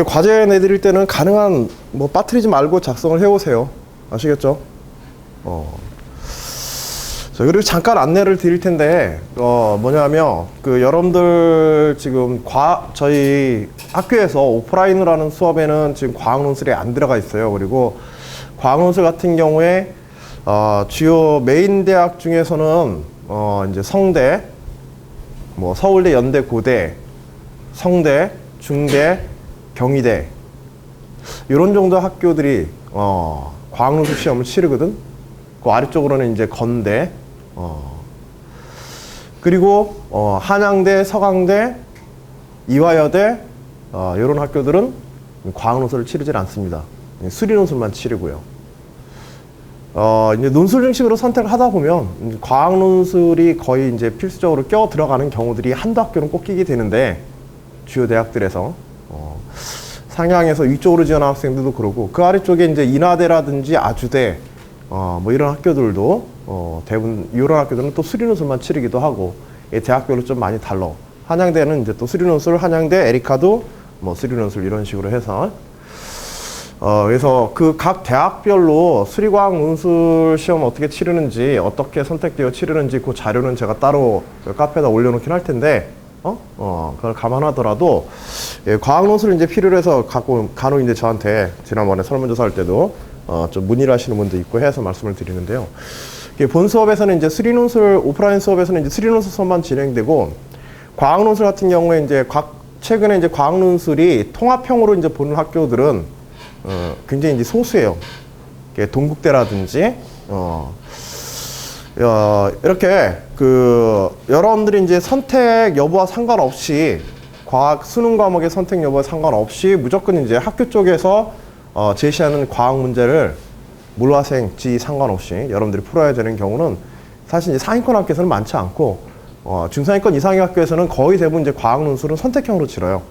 과제 내드릴 때는 가능한 뭐 빠뜨리지 말고 작성을 해오세요. 아시겠죠? 자, 그리고 잠깐 안내를 드릴 텐데, 뭐냐면, 여러분들 지금 저희 학교에서 오프라인으로 하는 수업에는 지금 과학논술이 안 들어가 있어요. 그리고 과학논술 같은 경우에, 주요 메인 대학 중에서는, 이제 성대, 뭐 서울대, 연대, 고대, 성대, 중대, 경희대, 이런 정도 학교들이, 과학논술 시험을 치르거든. 그 아래쪽으로는 이제 건대, 그리고 한양대, 서강대, 이화여대 이런 학교들은 과학논술을 치르질 않습니다. 수리논술만 치르고요. 이제 논술 중심으로 선택을 하다 보면 과학논술이 거의 이제 필수적으로 껴 들어가는 경우들이 한두 학교는 꼭 끼게 되는데, 주요 대학들에서 상향해서 위쪽으로 지원한 학생들도 그러고, 그 아래쪽에 이제 인하대라든지 아주대 뭐 이런 학교들도 대부분 이런 학교들은 또 수리논술만 치르기도 하고, 대학별로 좀 많이 달라. 한양대는 이제 또 수리논술, 한양대, 에리카도 뭐 수리논술 이런 식으로 해서 그래서 그 각 대학별로 수리과학 논술 시험 어떻게 치르는지, 어떻게 선택되어 치르는지 그 자료는 제가 따로 그 카페에다 올려놓긴 할 텐데, 그걸 감안하더라도, 과학 논술을 이제 필요로 해서 간혹 이제 저한테 지난번에 설문조사 할 때도 좀 문의를 하시는 분도 있고 해서 말씀을 드리는데요. 본 수업에서는 이제 수리논술, 오프라인 수업에서는 이제 수리논술 수업만 진행되고, 과학논술 같은 경우에 이제 최근에 이제 과학논술이 통합형으로 이제 보는 학교들은 굉장히 이제 소수예요. 동국대라든지, 이렇게 여러분들이 이제 선택 여부와 상관없이, 과학 수능 과목의 선택 여부와 상관없이 무조건 이제 학교 쪽에서 제시하는 과학 문제를 물화생, 지 상관없이 여러분들이 풀어야 되는 경우는 사실 이제 상위권 학교에서는 많지 않고, 중상위권 이상의 학교에서는 거의 대부분 이제 과학 논술은 선택형으로 치러요.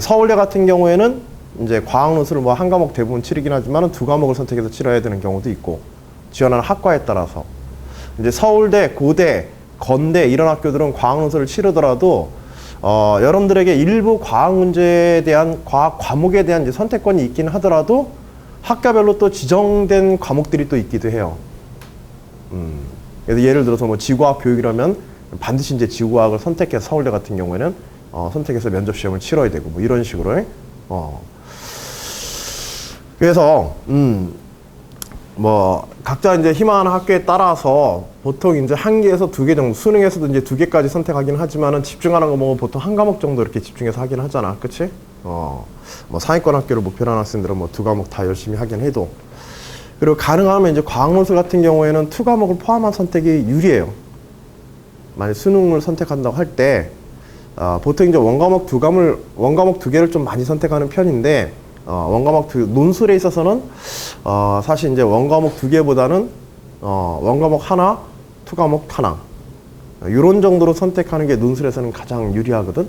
서울대 같은 경우에는 이제 과학 논술을 뭐 한 과목 대부분 치르긴 하지만 두 과목을 선택해서 치러야 되는 경우도 있고, 지원하는 학과에 따라서. 이제 서울대, 고대, 건대 이런 학교들은 과학 논술을 치르더라도 여러분들에게 일부 과학 문제에 대한, 과학 과목에 대한 이제 선택권이 있긴 하더라도 학과별로 또 지정된 과목들이 또 있기도 해요. 그래서 예를 들어서 뭐 지구과학 교육이라면 반드시 이제 지구과학을 선택해서, 서울대 같은 경우에는 선택해서 면접 시험을 치러야 되고 뭐 이런 식으로. 그래서 뭐 각자 이제 희망하는 학교에 따라서 보통 이제 한 개에서 두 개 정도, 수능에서도 이제 두 개까지 선택하긴 하지만은 집중하는 거 뭐 보통 한 과목 정도 이렇게 집중해서 하긴 하잖아, 그치? 뭐 상위권 학교를 목표로 하는 학생들은 뭐 두 과목 다 열심히 하긴 해도, 그리고 가능하면 이제 과학논술 같은 경우에는 투 과목을 포함한 선택이 유리해요. 만약 수능을 선택한다고 할 때 보통 이제 원과목 두 개를 좀 많이 선택하는 편인데, 논술에 있어서는 사실 이제 원과목 두 개보다는 원과목 하나, 투 과목 하나, 이런 정도로 선택하는 게 논술에서는 가장 유리하거든.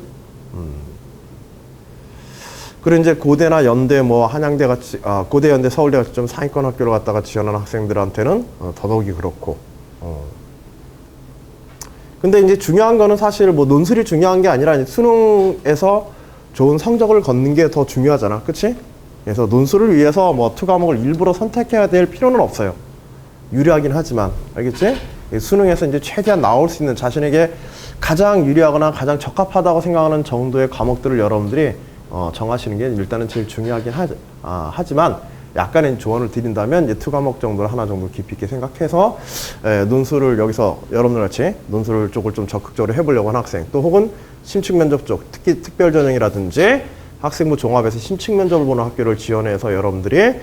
그리고 이제 고대나 연대, 뭐 한양대 같이, 고대, 연대, 서울대 같이 좀 상위권 학교를 갔다가 지원하는 학생들한테는 더더욱이 그렇고. 근데 이제 중요한 거는 사실 뭐 논술이 중요한 게 아니라 수능에서 좋은 성적을 거두는 게 더 중요하잖아, 그치? 그래서 논술을 위해서 뭐 투 과목을 일부러 선택해야 될 필요는 없어요. 유리하긴 하지만, 알겠지? 수능에서 이제 최대한 나올 수 있는, 자신에게 가장 유리하거나 가장 적합하다고 생각하는 정도의 과목들을 여러분들이 정하시는 게 일단은 제일 중요하긴 하지만, 약간의 조언을 드린다면 이제 투 과목 정도를 하나 정도 깊이 있게 생각해서 논술을 여기서 여러분들 같이 논술 쪽을 좀 적극적으로 해보려고 하는 학생, 또 혹은 심층 면접 쪽, 특히 특별 전형이라든지 학생부 종합에서 심층 면접을 보는 학교를 지원해서 여러분들이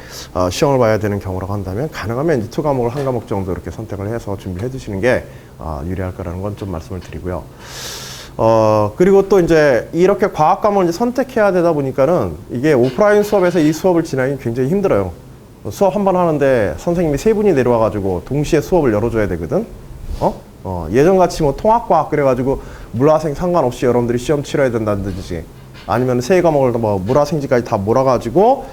시험을 봐야 되는 경우라고 한다면, 가능하면 이제 투 과목을 한 과목 정도 이렇게 선택을 해서 준비해 두시는 게 유리할 거라는 건 좀 말씀을 드리고요. 그리고 또 이제 이렇게 과학 과목을 이제 선택해야 되다 보니까는 이게 오프라인 수업에서 이 수업을 진행하기 굉장히 힘들어요. 수업 한 번 하는데 선생님이 세 분이 내려와가지고 동시에 수업을 열어줘야 되거든. 예전같이 뭐 통합과학 그래가지고 물화생 상관없이 여러분들이 시험 치러야 된다든지, 아니면 세 과목을 뭐 물화생지까지 다 몰아가지고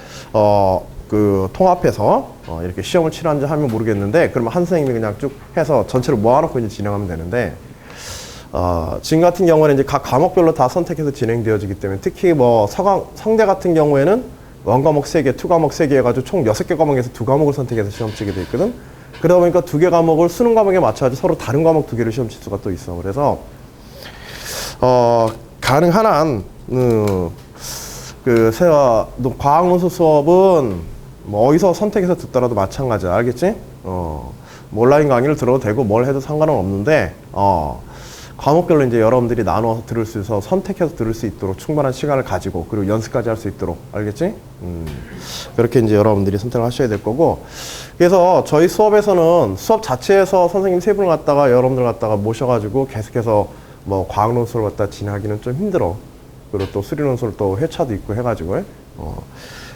통합해서 이렇게 시험을 치라는지 하면 모르겠는데, 그러면 한 선생님이 그냥 쭉 해서 전체를 모아놓고 이제 진행하면 되는데, 지금 같은 경우는 이제 각 과목별로 다 선택해서 진행되어지기 때문에 특히 뭐 성대 같은 경우에는 원과목 3개, 투과목 3개 해가지고 총 6개 과목에서 2과목을 선택해서 시험 치게 돼 있거든. 그러다 보니까 2개 과목을 수능 과목에 맞춰야지 서로 다른 과목 2개를 시험 칠 수가 또 있어. 그래서 가능한 한 과학 논술 수업은 뭐 어디서 선택해서 듣더라도 마찬가지야. 알겠지? 뭐 온라인 강의를 들어도 되고 뭘 해도 상관은 없는데 과목별로 이제 여러분들이 나눠서 들을 수 있어서 선택해서 들을 수 있도록 충분한 시간을 가지고 그리고 연습까지 할 수 있도록. 알겠지? 그렇게 이제 여러분들이 선택을 하셔야 될 거고. 그래서 저희 수업에서는 수업 자체에서 선생님 3분을 갖다가 여러분들 갖다가 모셔가지고 계속해서 뭐 과학 논술을 갖다 진행하기는 좀 힘들어. 그리고 또 수리 논술 또 회차도 있고 해가지고.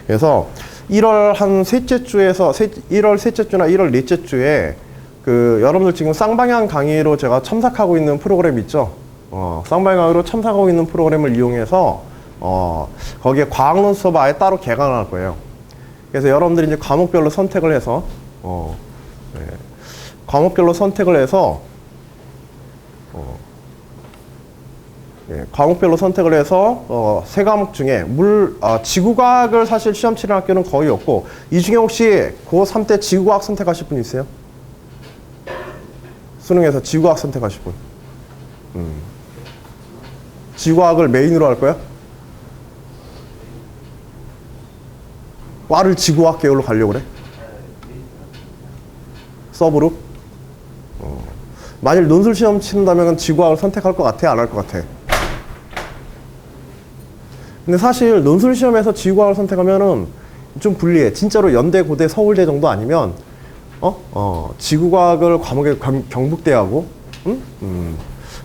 그래서 1월 한 셋째 주에서 1월 셋째 주나 1월 넷째 주에 여러분들 지금 쌍방향 강의로 제가 참석하고 있는 프로그램 있죠? 쌍방향 강의로 참석하고 있는 프로그램을 이용해서 거기에 과학 논술 수업 아예 따로 개강을 할 거예요. 그래서 여러분들이 이제 과목별로 선택을 해서 과목별로 선택을 해서 과목별로 선택을 해서 3과목 중에 지구과학을 사실 시험 치는 학교는 거의 없고, 이 중에 혹시 고3 때 지구과학 선택하실 분 있어요? 수능에서 지구과학 선택하실 분. 지구과학을 메인으로 할 거야? 과를 지구과학 계열로 가려고 그래? 서브로? 만일 논술 시험 치는다면 지구과학을 선택할 것 같아? 안 할 것 같아? 근데 사실 논술 시험에서 지구과학을 선택하면은 좀 불리해. 진짜로 연대, 고대, 서울대 정도 아니면 지구과학을 과목에 경북대하고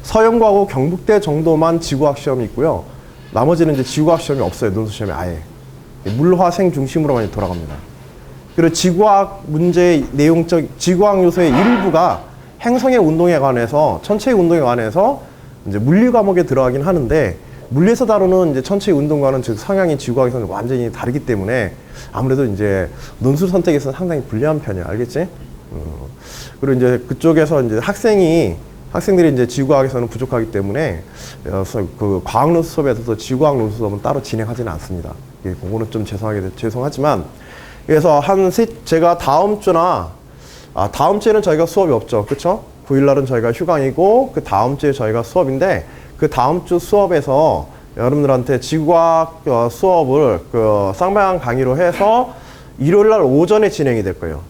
서영과하고 경북대 정도만 지구과학 시험이 있고요. 나머지는 이제 지구과학 시험이 없어요. 논술 시험에 아예. 물화생 중심으로 많이 돌아갑니다. 그리고 지구과학 문제의 지구과학 요소의 일부가 행성의 운동에 관해서, 천체의 운동에 관해서 이제 물리 과목에 들어가긴 하는데, 물리에서 다루는 이제 천체의 운동과는 즉 성향이 지구과학에서는 완전히 다르기 때문에 아무래도 이제 논술 선택에서는 상당히 불리한 편이야. 알겠지? 그리고 이제 그쪽에서 이제 학생들이 이제 지구과학에서는 부족하기 때문에 과학 논술 수업에서도 지구과학 논술 수업은 따로 진행하지는 않습니다. 그거는 좀 죄송하지만, 그래서 제가 다음 주에는 저희가 수업이 없죠. 그쵸? 9일날은 저희가 휴강이고, 그 다음 주에 저희가 수업인데, 그 다음 주 수업에서 여러분들한테 지구과학 수업을 쌍방향 강의로 해서 일요일날 오전에 진행이 될 거예요.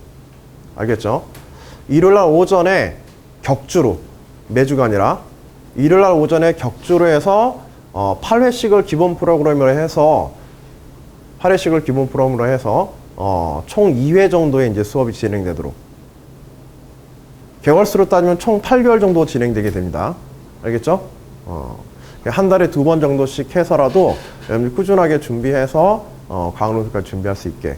알겠죠? 일요일날 오전에 격주로, 매주가 아니라 일요일날 오전에 격주로 해서 8회씩을 기본 프로그램으로 해서 총 2회 정도의 이제 수업이 진행되도록, 개월수로 따지면 총 8개월 정도 진행되게 됩니다. 알겠죠? 한 달에 2번 정도씩 해서라도 여러분들 꾸준하게 준비해서 과학 논술까지 준비할 수 있게.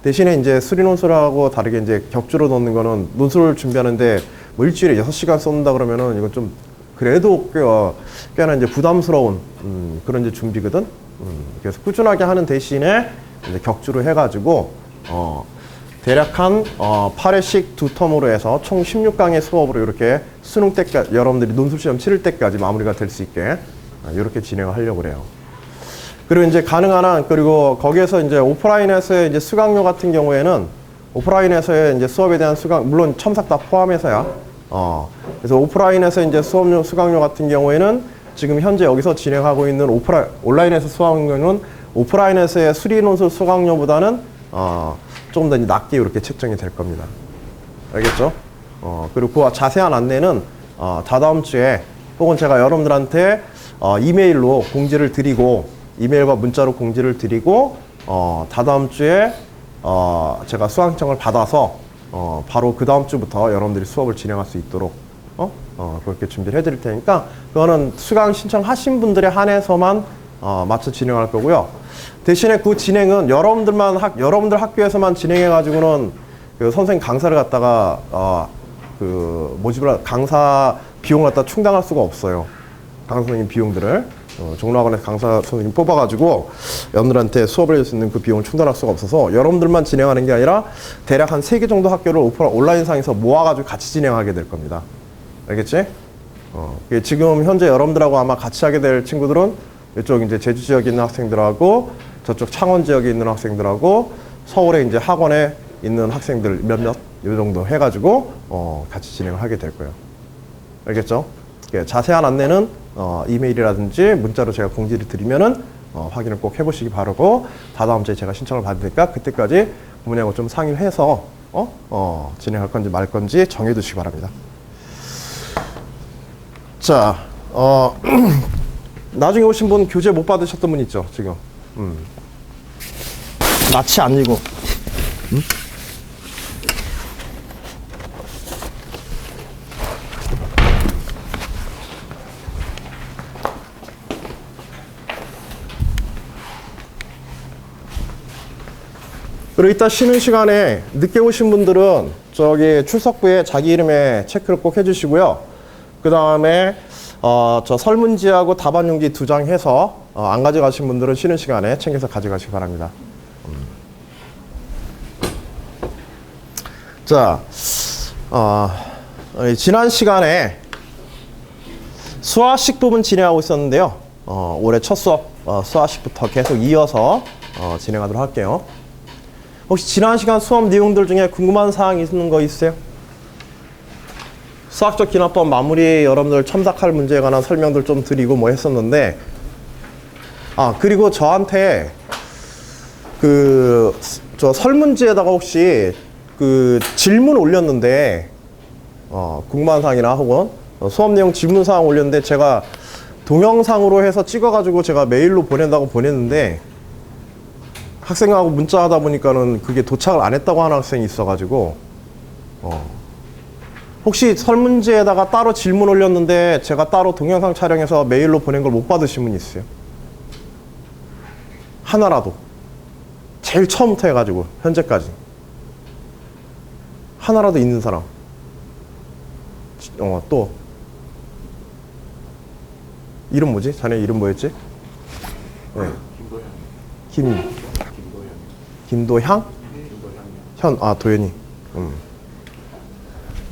대신에 이제 수리 논술하고 다르게 이제 격주로 넣는 거는 논술을 준비하는데 뭐 일주일에 6시간 쏟는다 그러면은 이건 좀 그래도 꽤나 이제 부담스러운 그런 이제 준비거든. 그래서 꾸준하게 하는 대신에 이제 격주로 해가지고 대략 한 8회씩 2텀으로 해서 총 16강의 수업으로 이렇게 수능 때까지, 여러분들이 논술 시험 치를 때까지 마무리가 될 수 있게 이렇게 진행을 하려고 그래요. 그리고 이제 가능한 한, 그리고 거기에서 이제 오프라인에서의 이제 수강료 같은 경우에는 오프라인에서의 이제 수업에 대한 물론 첨삭 다 포함해서야. 그래서 오프라인에서 이제 수업료, 수강료 같은 경우에는 지금 현재 여기서 진행하고 있는 온라인에서 수강료는 오프라인에서의 수리 논술 수강료보다는 조금 더 낮게 이렇게 책정이 될 겁니다. 알겠죠? 그리고 그 자세한 안내는 다다음 주에 혹은 제가 여러분들한테 이메일로 공지를 드리고, 이메일과 문자로 공지를 드리고, 다다음 주에 제가 수강 신청을 받아서 바로 그 다음 주부터 여러분들이 수업을 진행할 수 있도록 그렇게 준비를 해드릴 테니까, 그거는 수강 신청하신 분들에 한해서만 맞춰 진행할 거고요. 대신에 그 진행은 여러분들 학교에서만 진행해가지고는 그 선생님 강사를 갖다가 강사 비용을 갖다 충당할 수가 없어요. 강사 선생님 비용들을 종로학원에서 강사 선생님 뽑아가지고 여러분들한테 수업을 할 수 있는 그 비용을 충당할 수가 없어서 여러분들만 진행하는 게 아니라 대략 한 3개 정도 학교를 온라인상에서 모아가지고 같이 진행하게 될 겁니다. 알겠지? 지금 현재 여러분들하고 아마 같이 하게 될 친구들은 이쪽 이제 제주 지역에 있는 학생들하고 저쪽 창원 지역에 있는 학생들하고 서울에 이제 학원에 있는 학생들 몇몇 이 정도 해가지고 같이 진행을 하게 될 거예요. 알겠죠? 자세한 안내는 이메일이라든지 문자로 제가 공지를 드리면은 확인을 꼭 해보시기 바라고, 다다음 주에 제가 신청을 받으니까 그때까지 부모님하고 좀 상의를 해서 진행할 건지 말 건지 정해두시기 바랍니다. 자, 나중에 오신 분 교재 못 받으셨던 분 있죠, 지금. 낯이 안 익어. 그리고 이따 쉬는 시간에 늦게 오신 분들은 저기 출석부에 자기 이름에 체크를 꼭 해주시고요. 그 다음에 저 설문지하고 답안용지 2장 해서 안 가져가신 분들은 쉬는 시간에 챙겨서 가져가시기 바랍니다. 자, 지난 시간에 수화식 부분 진행하고 있었는데요. 올해 첫 수업 수화식부터 계속 이어서 진행하도록 할게요. 혹시 지난 시간 수업 내용들 중에 궁금한 사항 있는 거 있으세요? 수학적 기납법 마무리 여러분들 첨삭할 문제에 관한 설명들 좀 드리고 뭐 했었는데, 그리고 저한테 저 설문지에다가 혹시 질문 올렸는데, 궁금한 사항이나 혹은 수업 내용 질문 사항 올렸는데 제가 동영상으로 해서 찍어가지고 제가 메일로 보낸다고 보냈는데, 학생하고 문자하다 보니까는 그게 도착을 안 했다고 하는 학생이 있어가지고, 혹시 설문지에다가 따로 질문 올렸는데 제가 따로 동영상 촬영해서 메일로 보낸 걸 못 받으신 분 있어요? 하나라도. 제일 처음부터 해가지고 현재까지 하나라도 있는 사람. 또 이름 뭐지? 자네 이름 뭐였지? 네. 김도향? 도현이.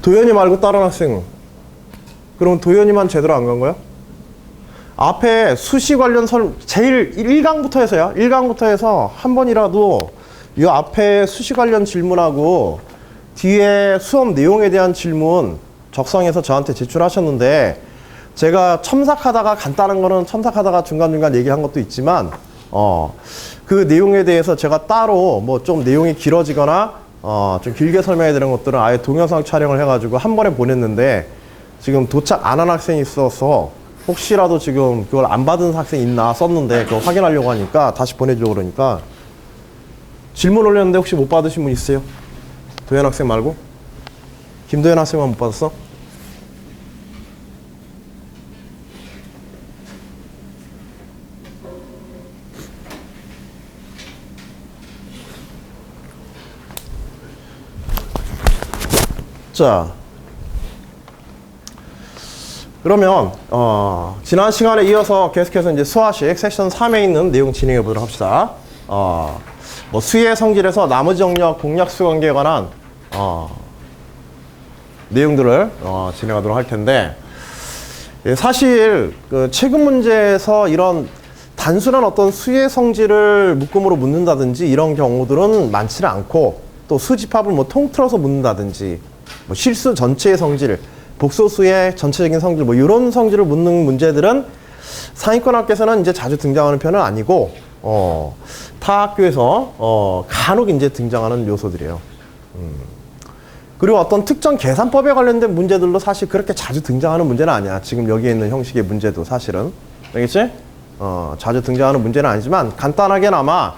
도현이 말고 다른 학생은? 그럼 도현이만 제대로 안 간 거야? 앞에 수시 관련 제일 1강부터 해서요. 1강부터 해서 한 번이라도 이 앞에 수시 관련 질문하고 뒤에 수업 내용에 대한 질문 적성해서 저한테 제출하셨는데, 제가 첨삭하다가 간단한 거는 첨삭하다가 중간중간 얘기한 것도 있지만, 그 내용에 대해서 제가 따로 뭐 좀 내용이 길어지거나 좀 길게 설명해 드리는 것들은 아예 동영상 촬영을 해가지고 한 번에 보냈는데, 지금 도착 안 한 학생이 있어서 혹시라도 지금 그걸 안 받은 학생이 있나 썼는데 그거 확인하려고 하니까 다시 보내주려고 그러니까, 질문 올렸는데 혹시 못 받으신 분 있어요? 도현 학생 말고? 김도현 학생만 못 받았어? 자, 그러면 지난 시간에 이어서 계속해서 이제 수화식 섹션 3에 있는 내용 진행해 보도록 합시다. 뭐 수의 성질에서 나머지 정리와 공약수 관계에 관한 내용들을 진행하도록 할 텐데, 사실 그 최근 문제에서 이런 단순한 어떤 수의 성질을 묶음으로 묻는다든지 이런 경우들은 많지는 않고, 또 수집합을 뭐 통틀어서 묻는다든지 뭐 실수 전체의 성질, 복소수의 전체적인 성질, 뭐 이런 성질을 묻는 문제들은 상위권 학교에서는 이제 자주 등장하는 편은 아니고, 타 학교에서 간혹 이제 등장하는 요소들이에요. 그리고 어떤 특정 계산법에 관련된 문제들도 사실 그렇게 자주 등장하는 문제는 아니야. 지금 여기에 있는 형식의 문제도 사실은. 알겠지? 자주 등장하는 문제는 아니지만 간단하게나마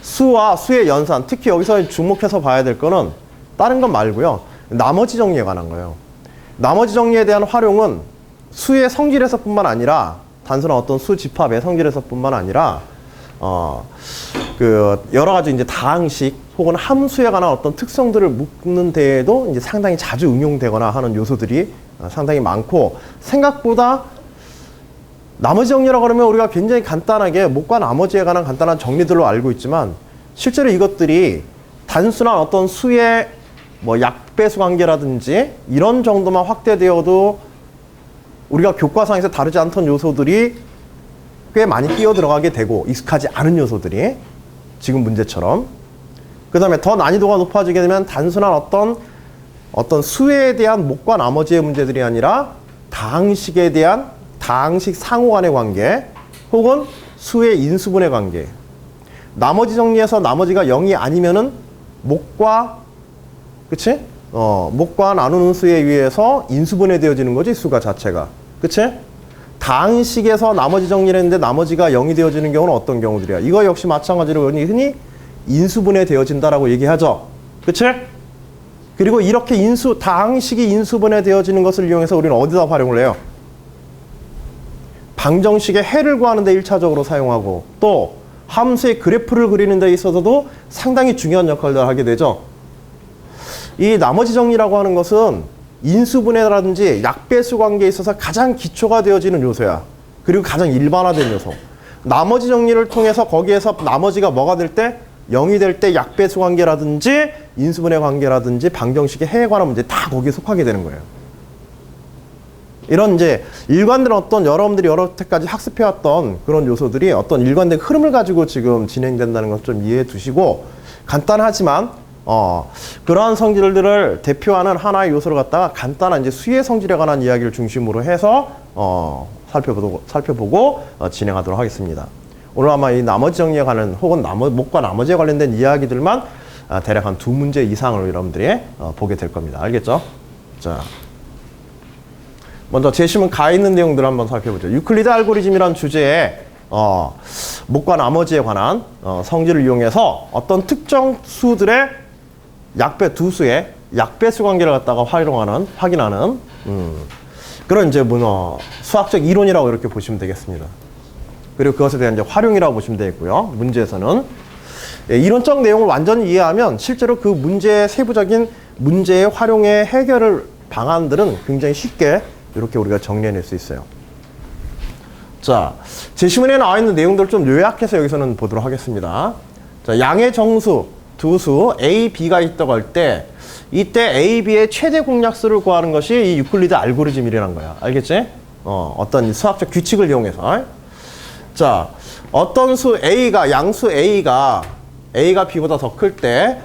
수와 수의 연산, 특히 여기서 주목해서 봐야 될 거는 다른 건 말고요. 나머지 정리에 관한 거예요. 나머지 정리에 대한 활용은 수의 성질에서 뿐만 아니라, 단순한 어떤 수 집합의 성질에서 뿐만 아니라, 여러 가지 이제 다항식 혹은 함수에 관한 어떤 특성들을 묶는 데에도 이제 상당히 자주 응용되거나 하는 요소들이 상당히 많고, 생각보다 나머지 정리라고 하면 우리가 굉장히 간단하게 목과 나머지에 관한 간단한 정리들로 알고 있지만, 실제로 이것들이 단순한 어떤 수의 뭐 약배수 관계라든지 이런 정도만 확대되어도 우리가 교과상에서 다루지 않던 요소들이 꽤 많이 끼어 들어가게 되고 익숙하지 않은 요소들이 지금 문제처럼 그 다음에 더 난이도가 높아지게 되면 단순한 어떤 수에 대한 목과 나머지의 문제들이 아니라 다항식에 대한 다항식 상호 간의 관계 혹은 수의 인수분해 관계 나머지 정리해서 나머지가 0이 아니면은 목과 그치? 목과 나누는 수에 의해서 인수분해 되어지는 거지 수가 자체가 그치? 다항식에서 나머지 정리를 했는데 나머지가 0이 되어지는 경우는 어떤 경우들이야? 이거 역시 마찬가지로 흔히 인수분해 되어진다라고 얘기하죠. 그치? 그리고 이렇게 다항식이 인수분해 되어지는 것을 이용해서 우리는 어디다 활용을 해요? 방정식의 해를 구하는 데 1차적으로 사용하고 또 함수의 그래프를 그리는 데 있어서도 상당히 중요한 역할을 하게 되죠. 이 나머지 정리라고 하는 것은 인수분해라든지 약배수 관계에 있어서 가장 기초가 되어지는 요소야. 그리고 가장 일반화된 요소. 나머지 정리를 통해서 거기에서 나머지가 뭐가 될 때? 0이 될 때 약배수 관계라든지 인수분해 관계라든지 방정식의 해에 관한 문제 다 거기에 속하게 되는 거예요. 이런 이제 일관된 어떤 여러분들이 여러 때까지 학습해왔던 그런 요소들이 어떤 일관된 흐름을 가지고 지금 진행된다는 것 좀 이해해 두시고 간단하지만 그러한 성질들을 대표하는 하나의 요소를 갖다가 간단한 이제 수의 성질에 관한 이야기를 중심으로 해서 살펴보고 진행하도록 하겠습니다. 오늘 아마 이 나머지 정리에 관한 혹은 목과 나머지에 관련된 이야기들만 대략 한 2문제 이상을 여러분들이 보게 될 겁니다. 알겠죠? 자, 먼저 제시문 가 있는 내용들을 한번 살펴보죠. 유클리드 알고리즘이라는 주제에 목과 나머지에 관한 성질을 이용해서 어떤 특정 수들의 두 수의 약배수 관계를 갖다가 확인하는 그런 이제 수학적 이론이라고 이렇게 보시면 되겠습니다. 그리고 그것에 대한 이제 활용이라고 보시면 되겠고요. 문제에서는 이론적 내용을 완전히 이해하면 실제로 그 문제의 세부적인 문제의 활용의 해결을 방안들은 굉장히 쉽게 이렇게 우리가 정리해낼 수 있어요. 자, 제시문에 나와 있는 내용들을 좀 요약해서 여기서는 보도록 하겠습니다. 자, 양의 정수 두 수 A, B가 있다고 할 때 이때 A, B의 최대 공약수를 구하는 것이 이 유클리드 알고리즘이라는 거야. 알겠지? 어떤 수학적 규칙을 이용해서. 자, 어떤 수 A가 양수 A가 B보다 더 클 때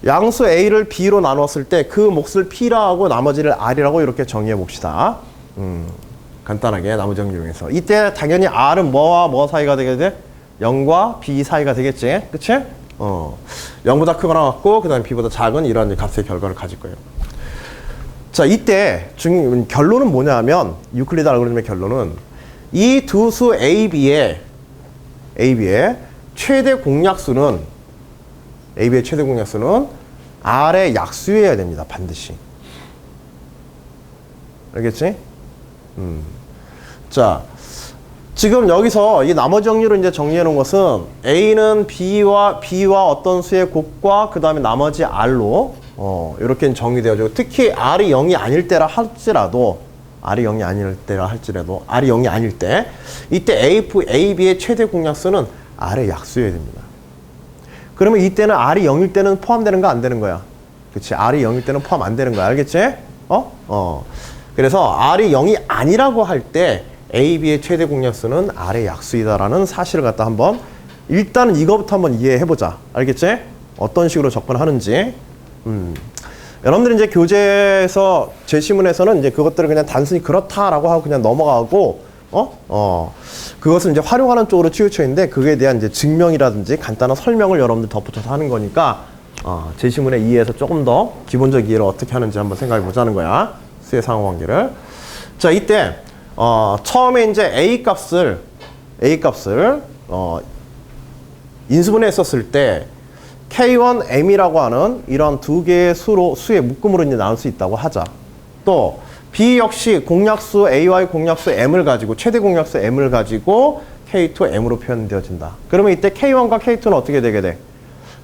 양수 A를 B로 나눴을 때 그 몫을 P라 하고 나머지를 R이라고 이렇게 정의해 봅시다. 간단하게 나머지 정리 이용해서. 이때 당연히 R은 뭐와 뭐 사이가 되게 돼? 0과 B 사이가 되겠지? 그치? 0보다 크거나 같고 그 다음에 B보다 작은 이런 값의 결과를 가질 거예요. 자, 이때 결론은 뭐냐면 유클리드 알고리즘의 결론은 이 두 수 A, B의 최대 공약수는 R의 약수여야 됩니다. 반드시. 알겠지? 자, 지금 여기서 이 나머지 정리로 이제 정리해 놓은 것은 A는 B와 어떤 수의 곱과 그 다음에 나머지 R로 이렇게 정리되어지고 특히 R이 0이 아닐 때라 할지라도 R이 0이 아닐 때 이때 A, B의 최대 공약수는 R의 약수여야 됩니다. 그러면 이때는 R이 0일 때는 포함되는 거 안 되는 거야? 그치? R이 0일 때는 포함 안 되는 거야. 알겠지? 그래서 R이 0이 아니라고 할 때 A, B의 최대 공약수는 R의 약수이다라는 사실을 갖다 한번 일단은 이거부터 한번 이해해보자. 알겠지? 어떤 식으로 접근하는지. 여러분들이 이제 교재에서 제시문에서는 이제 그것들을 그냥 단순히 그렇다라고 하고 그냥 넘어가고 그것을 이제 활용하는 쪽으로 치우쳐 있는데 그거에 대한 이제 증명이라든지 간단한 설명을 여러분들 덧붙여서 하는 거니까 제시문에 이해해서 조금 더 기본적 이해를 어떻게 하는지 한번 생각해 보자는 거야. 수의 상호관계를. 자, 이때 처음에 이제 A 값을 인수분해했었을 때 K1M이라고 하는 이런 두 개의 수의 묶음으로 이제 나눌 수 있다고 하자. 또 B 역시 공약수 A와의 공약수 M을 가지고 최대 공약수 M을 가지고 K2M으로 표현되어진다. 그러면 이때 K1과 K2는 어떻게 되게 돼?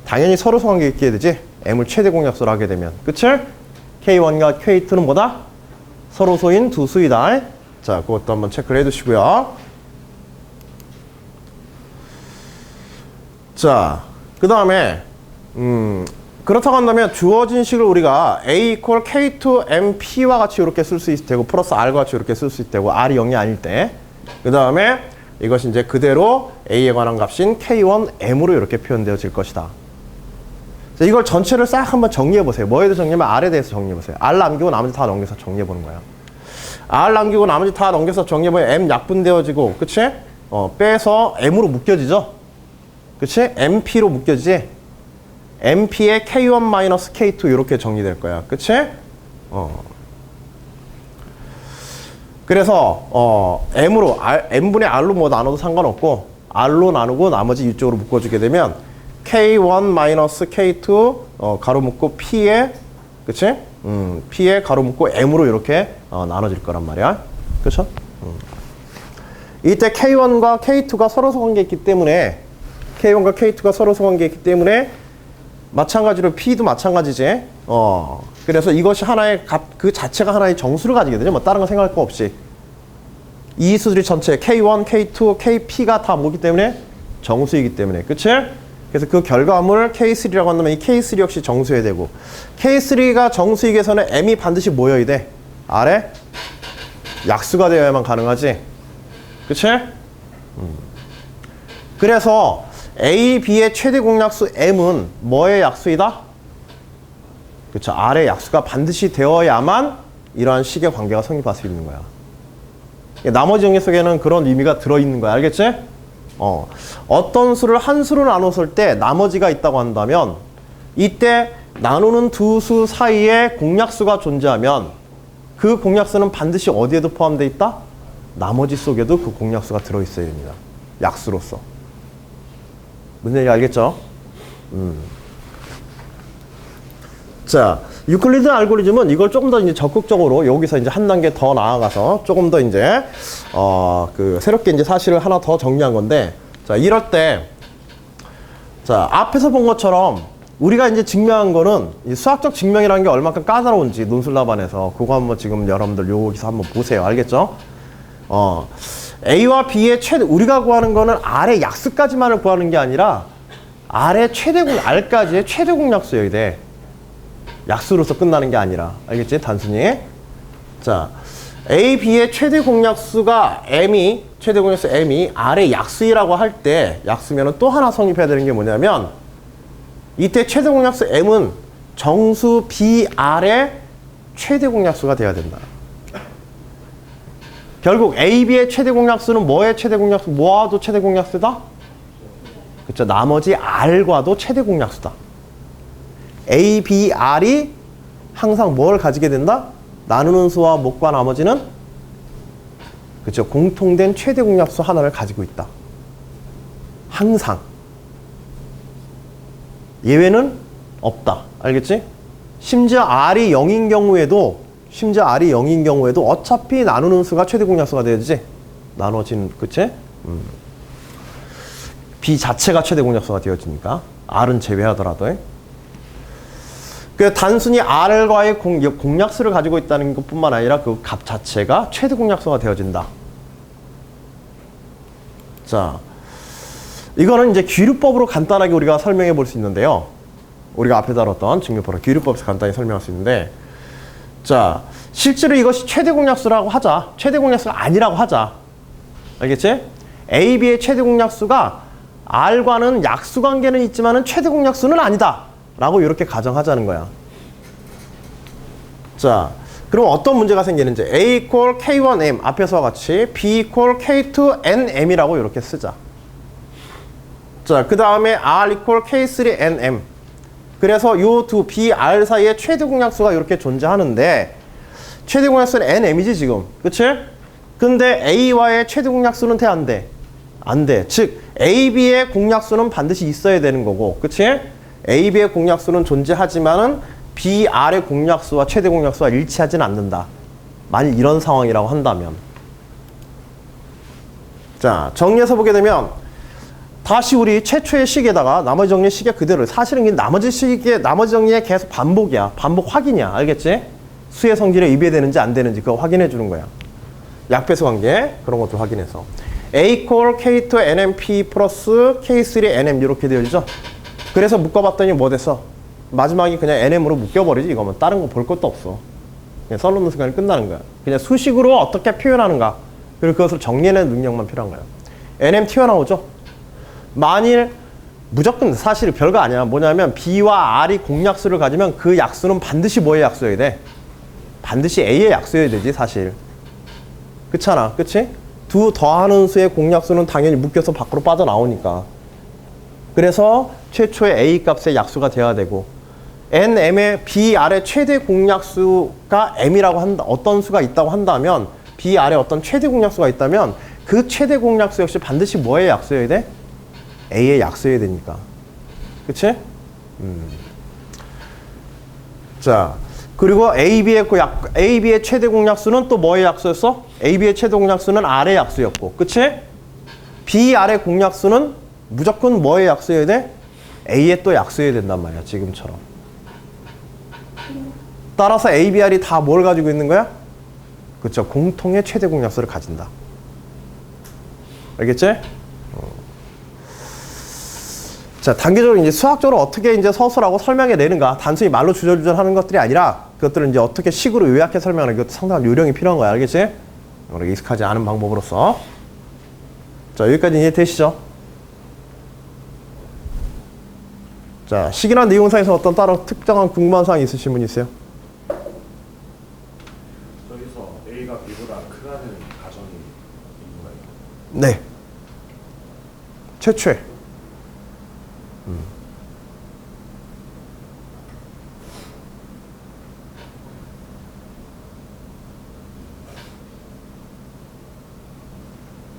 당연히 서로 상관계 있게 되지. M을 최대 공약수로 하게 되면. 그치? K1과 K2는 뭐다? 서로 소인 두 수이다. 자, 그것도 한번 체크를 해두시고요. 자, 그 다음에 그렇다고 한다면 주어진 식을 우리가 A equal K2MP와 같이 이렇게 쓸 수 있을 테고 플러스 R과 같이 이렇게 쓸 수 있을 테고 R이 0이 아닐 때 그 다음에 이것이 이제 그대로 A에 관한 값인 K1M으로 이렇게 표현되어질 것이다. 자, 이걸 전체를 싹 한번 정리해 보세요. 뭐에 대해서 정리하면 R에 대해서 정리해 보세요. R 남기고 나머지 다 넘겨서 정리해 보는 거야. R 남기고 나머지 다 넘겨서 정리해 보면 M 약분되어지고 그치? 빼서 M으로 묶여지죠? 그치? MP로 묶여지지? MP의 K1-K2 이렇게 정리될 거야. 그치? 그래서 M으로 M분의 R로 뭐 나눠도 상관없고 R로 나누고 나머지 이쪽으로 묶어주게 되면 K1-K2 가로 묶고 P에 그치? P에 가로 묶고 M으로 이렇게 나눠질 거란 말이야. 그쵸? 이때 K1과 K2가 서로서 관계있기 때문에 K1과 K2가 서로서 관계있기 때문에 마찬가지로 P도 마찬가지지. 그래서 이것이 하나의 값, 그 자체가 하나의 정수를 가지게 되죠. 뭐 다른 거 생각할 거 없이. 이 수들이 전체 K1, K2, KP가 다 뭐기 때문에 정수이기 때문에. 그치? 그래서 그 결과물 K3라고 한다면 이 K3 역시 정수여야 되고 K3가 정수이기 위해서는 M이 반드시 뭐여야 돼? R에 약수가 되어야만 가능하지. 그치? 그래서 A, B의 최대 공약수 M은 뭐의 약수이다? 그쵸. R의 약수가 반드시 되어야만 이러한 식의 관계가 성립할 수 있는 거야. 나머지 정리 속에는 그런 의미가 들어있는 거야. 알겠지? 어떤 수를 한 수로 나눴을 때 나머지가 있다고 한다면 이때 나누는 두 수 사이에 공약수가 존재하면 그 공약수는 반드시 어디에도 포함되어 있다? 나머지 속에도 그 공약수가 들어있어야 됩니다. 약수로서. 무슨 얘기 알겠죠? 자, 유클리드 알고리즘은 이걸 조금 더 이제 적극적으로 여기서 이제 한 단계 더 나아가서 조금 더 이제 새롭게 이제 사실을 하나 더 정리한 건데, 자, 이럴 때, 자, 앞에서 본 것처럼 우리가 이제 증명한 거는 이 수학적 증명이라는 게 얼마큼 까다로운지 논술납안에서 그거 한번 지금 여러분들 여기서 한번 보세요. 알겠죠? A와 B의 최대, 우리가 구하는 거는 R의 약수까지만을 구하는 게 아니라 R의 R까지의 최대 공약수여야 돼. 약수로서 끝나는 게 아니라. 알겠지? 단순히. 자, A, B의 최대 공약수가 최대 공약수 M이 R의 약수이라고 할 때, 약수면은 또 하나 성립해야 되는 게 뭐냐면, 이때 최대 공약수 M은 정수 BR의 최대 공약수가 돼야 된다. 결국 A, B의 최대 공약수는 뭐의 최대 공약수? 뭐와도 최대 공약수다? 그쵸. 나머지 R과도 최대 공약수다. A, B, R이 항상 뭘 가지게 된다? 나누는 수와 목과 나머지는 그쵸. 공통된 최대 공약수 하나를 가지고 있다. 항상. 예외는 없다. 알겠지? 심지어 R이 0인 경우에도 어차피 나누는 수가 최대 공약수가 돼야지. 나눠진, 그치? B 자체가 최대 공약수가 되어지니까. R은 제외하더라도. 그 단순히 R과의 공약수를 가지고 있다는 것뿐만 아니라 그 값 자체가 최대 공약수가 되어진다. 자, 이거는 이제 귀류법으로 간단하게 우리가 설명해 볼 수 있는데요. 우리가 앞에 다뤘던 증명법으로 귀류법에서 간단히 설명할 수 있는데, 자, 실제로 이것이 최대 공약수라고 하자. 최대 공약수가 아니라고 하자. 알겠지? A, B의 최대 공약수가 R과는 약수 관계는 있지만은 최대 공약수는 아니다. 라고 이렇게 가정하자는 거야. 자, 그럼 어떤 문제가 생기는지. A equal K1M 앞에서와 같이 B equal K2NM이라고 이렇게 쓰자. 자, 그 다음에 R equal K3NM. 그래서 요 두 B, R 사이에 최대 공약수가 이렇게 존재하는데 최대 공약수는 NM이지 지금. 그치? 근데 A와의 최대 공약수는 돼? 안 돼? 안 돼. 즉 A, B의 공약수는 반드시 있어야 되는 거고. 그치? A, B의 공약수는 존재하지만은 B, R의 공약수와 최대 공약수와 일치하지는 않는다. 만일 이런 상황이라고 한다면. 자, 정리해서 보게 되면 다시 우리 최초의 식에다가 나머지 정리의 식에 그대로. 사실은 이 나머지 정리의 계속 반복이야. 반복 확인이야. 알겠지? 수의 성질에 위배되는지 안 되는지 그거 확인해 주는 거야. 약배수 관계 그런 것들 확인해서. A equal K2 NMP 플러스 K3 NM 이렇게 되어지죠. 그래서 묶어봤더니 뭐 됐어? 마지막에 그냥 NM으로 묶여버리지. 이거면 다른 거 볼 것도 없어. 그냥 썰놓는 순간에 끝나는 거야. 그냥 수식으로 어떻게 표현하는가, 그리고 그것을 정리해내는 능력만 필요한 거야. NM 튀어나오죠. 만일 무조건 사실 별거 아니야. 뭐냐면 B와 R이 공약수를 가지면 그 약수는 반드시 뭐의 약수여야 돼? 반드시 A의 약수여야 되지 사실. 그렇잖아. 그치? 두 더하는 수의 공약수는 당연히 묶여서 밖으로 빠져나오니까. 그래서 최초의 A 값의 약수가 돼야 되고, NM의 BR의 최대 공약수가 M이라고 한다. 어떤 수가 있다고 한다면, BR의 어떤 최대 공약수가 있다면 그 최대 공약수 역시 반드시 뭐의 약수여야 돼? A의 약수여야 되니까. 그치? 자, 그리고 AB의 최대 공약수는 또 뭐의 약수였어? AB의 최대 공약수는 R의 약수였고, 그치? BR의 공약수는 무조건 뭐의 약수여야 돼? A의 또 약수여야 된단 말이야, 지금처럼. 따라서 ABR이 다 뭘 가지고 있는 거야? 그쵸? 공통의 최대 공약수를 가진다. 알겠지? 자, 단계적으로 이제 수학적으로 어떻게 이제 서술하고 설명해 내는가, 단순히 말로 주절주절 하는 것들이 아니라 그것들을 이제 어떻게 식으로 요약해 설명하는, 이것도 상당한 요령이 필요한 거야. 알겠지? 우리가 익숙하지 않은 방법으로서. 자, 여기까지 이해되시죠? 자, 식이나 내용상에서 어떤 따로 특정한 궁금한 사항이 있으신 분 있어요? 저기서 A가 B보다 크다는 가정이 있는 거예요? 네. 최초에.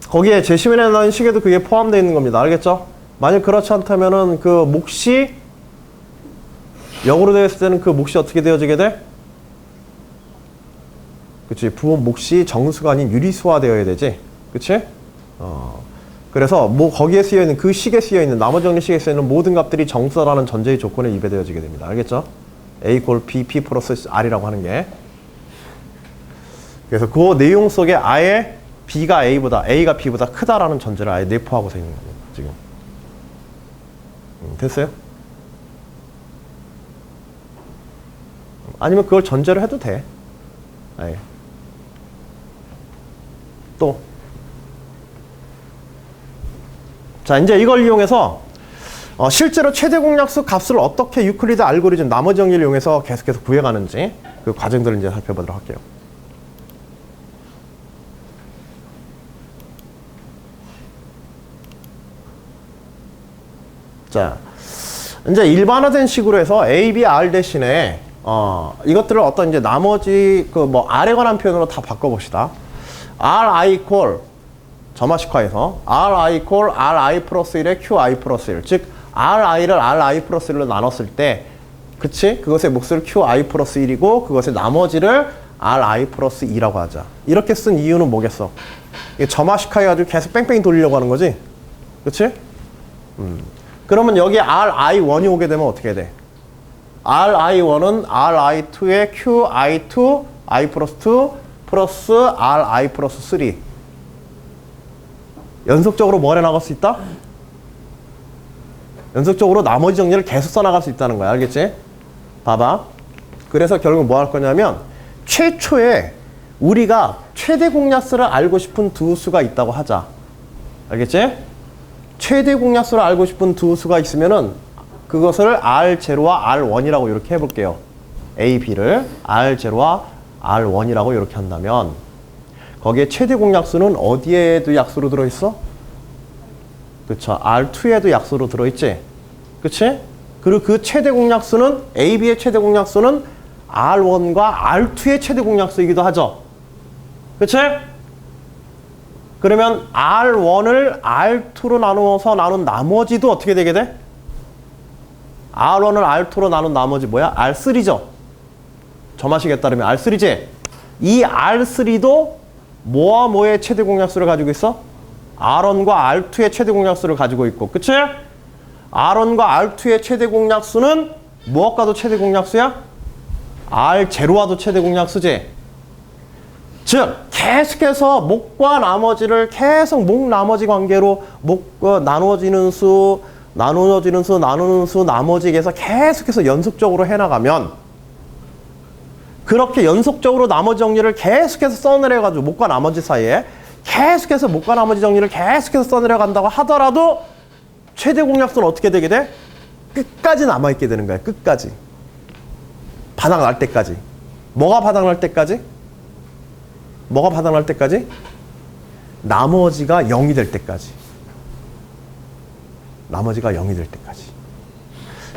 거기에 제시문에 나온 식에도 그게 포함되어 있는 겁니다. 알겠죠? 만약 그렇지 않다면은 그 몫이 역으로 되어 있을 때는 그 몫이 어떻게 되어지게 돼? 그치? 부분 몫이 정수가 아닌 유리수화 되어야 되지. 그치? 그래서 뭐 거기에 쓰여 있는, 그 식에 쓰여 있는, 나머지 정리 식에 쓰여 있는 모든 값들이 정수라는 전제의 조건에 입에되어지게 됩니다. 알겠죠? A 꼴 B, P 플러스 R이라고 하는 게. 그래서 그 내용 속에 아예 B가 A보다, A가 B보다 크다라는 전제를 아예 내포하고서 있는 거예요, 지금. 됐어요? 아니면 그걸 전제로 해도 돼. 아예. 또. 자, 이제 이걸 이용해서 실제로 최대 공약수 값을 어떻게 유클리드 알고리즘 나머지 정리를 이용해서 계속해서 구해가는지 그 과정들을 이제 살펴보도록 할게요. 자, 이제 일반화된 식으로 해서 A, B, R 대신에 이것들을 어떤 이제 나머지 그 뭐 R에 관한 표현으로 다 바꿔봅시다. RI 콜 점화식화해서 RI 콜 RI 플러스 1에 QI 플러스 1, 즉 RI를 RI 플러스 1로 나눴을 때, 그치? 그것의 몫을 QI 플러스 1이고 그것의 나머지를 RI 플러스 2라고 하자. 이렇게 쓴 이유는 뭐겠어? 이게 점화식화해가지고 계속 뺑뺑이 돌리려고 하는 거지? 그치? 그러면 여기 RI1이 오게 되면 어떻게 돼? RI1은 RI2의 QI2 I 플러스 2 플러스 RI 플러스 3. 연속적으로 뭐 해나갈 수 있다? 연속적으로 나머지 정리를 계속 써나갈 수 있다는 거야. 알겠지? 봐봐. 그래서 결국 뭐 할 거냐면 최초에 우리가 최대 공약수를 알고 싶은 두 수가 있다고 하자. 알겠지? 최대 공약수를 알고 싶은 두 수가 있으면은 그것을 R0와 R1이라고 이렇게 해볼게요. A, B를 R0와 R1이라고 이렇게 한다면 거기에 최대 공약수는 어디에도 약수로 들어있어? 그쵸. R2에도 약수로 들어있지? 그치? 그리고 그 최대 공약수는 A, B의 최대 공약수는 R1과 R2의 최대 공약수이기도 하죠. 그치? 그러면 R1을 R2로 나누어서 나눈 나머지도 어떻게 되게 돼? R1을 R2로 나눈 나머지 뭐야? R3죠. 점화식에 따르면 R3지. 이 R3도 뭐와 뭐의 최대 공약수를 가지고 있어? R1과 R2의 최대 공약수를 가지고 있고, 그치? R1과 R2의 최대 공약수는 무엇과도 최대 공약수야? R0와도 최대 공약수지. 즉 계속해서 목과 나머지를 계속 목 나머지 관계로 나누어지는 수, 나누어지는 수, 나누는 수, 나머지에서 계속해서 연속적으로 해나가면 그렇게 연속적으로 나머지 정리를 계속해서 써내려가지고 목과 나머지 사이에 계속해서 목과 나머지 정리를 계속해서 써내려간다고 하더라도 최대 공약수는 어떻게 되게 돼? 끝까지 남아있게 되는 거야. 끝까지. 바닥날 때까지. 뭐가 바닥날 때까지? 뭐가 바닥날 때까지? 나머지가 0이 될 때까지. 나머지가 0이 될 때까지.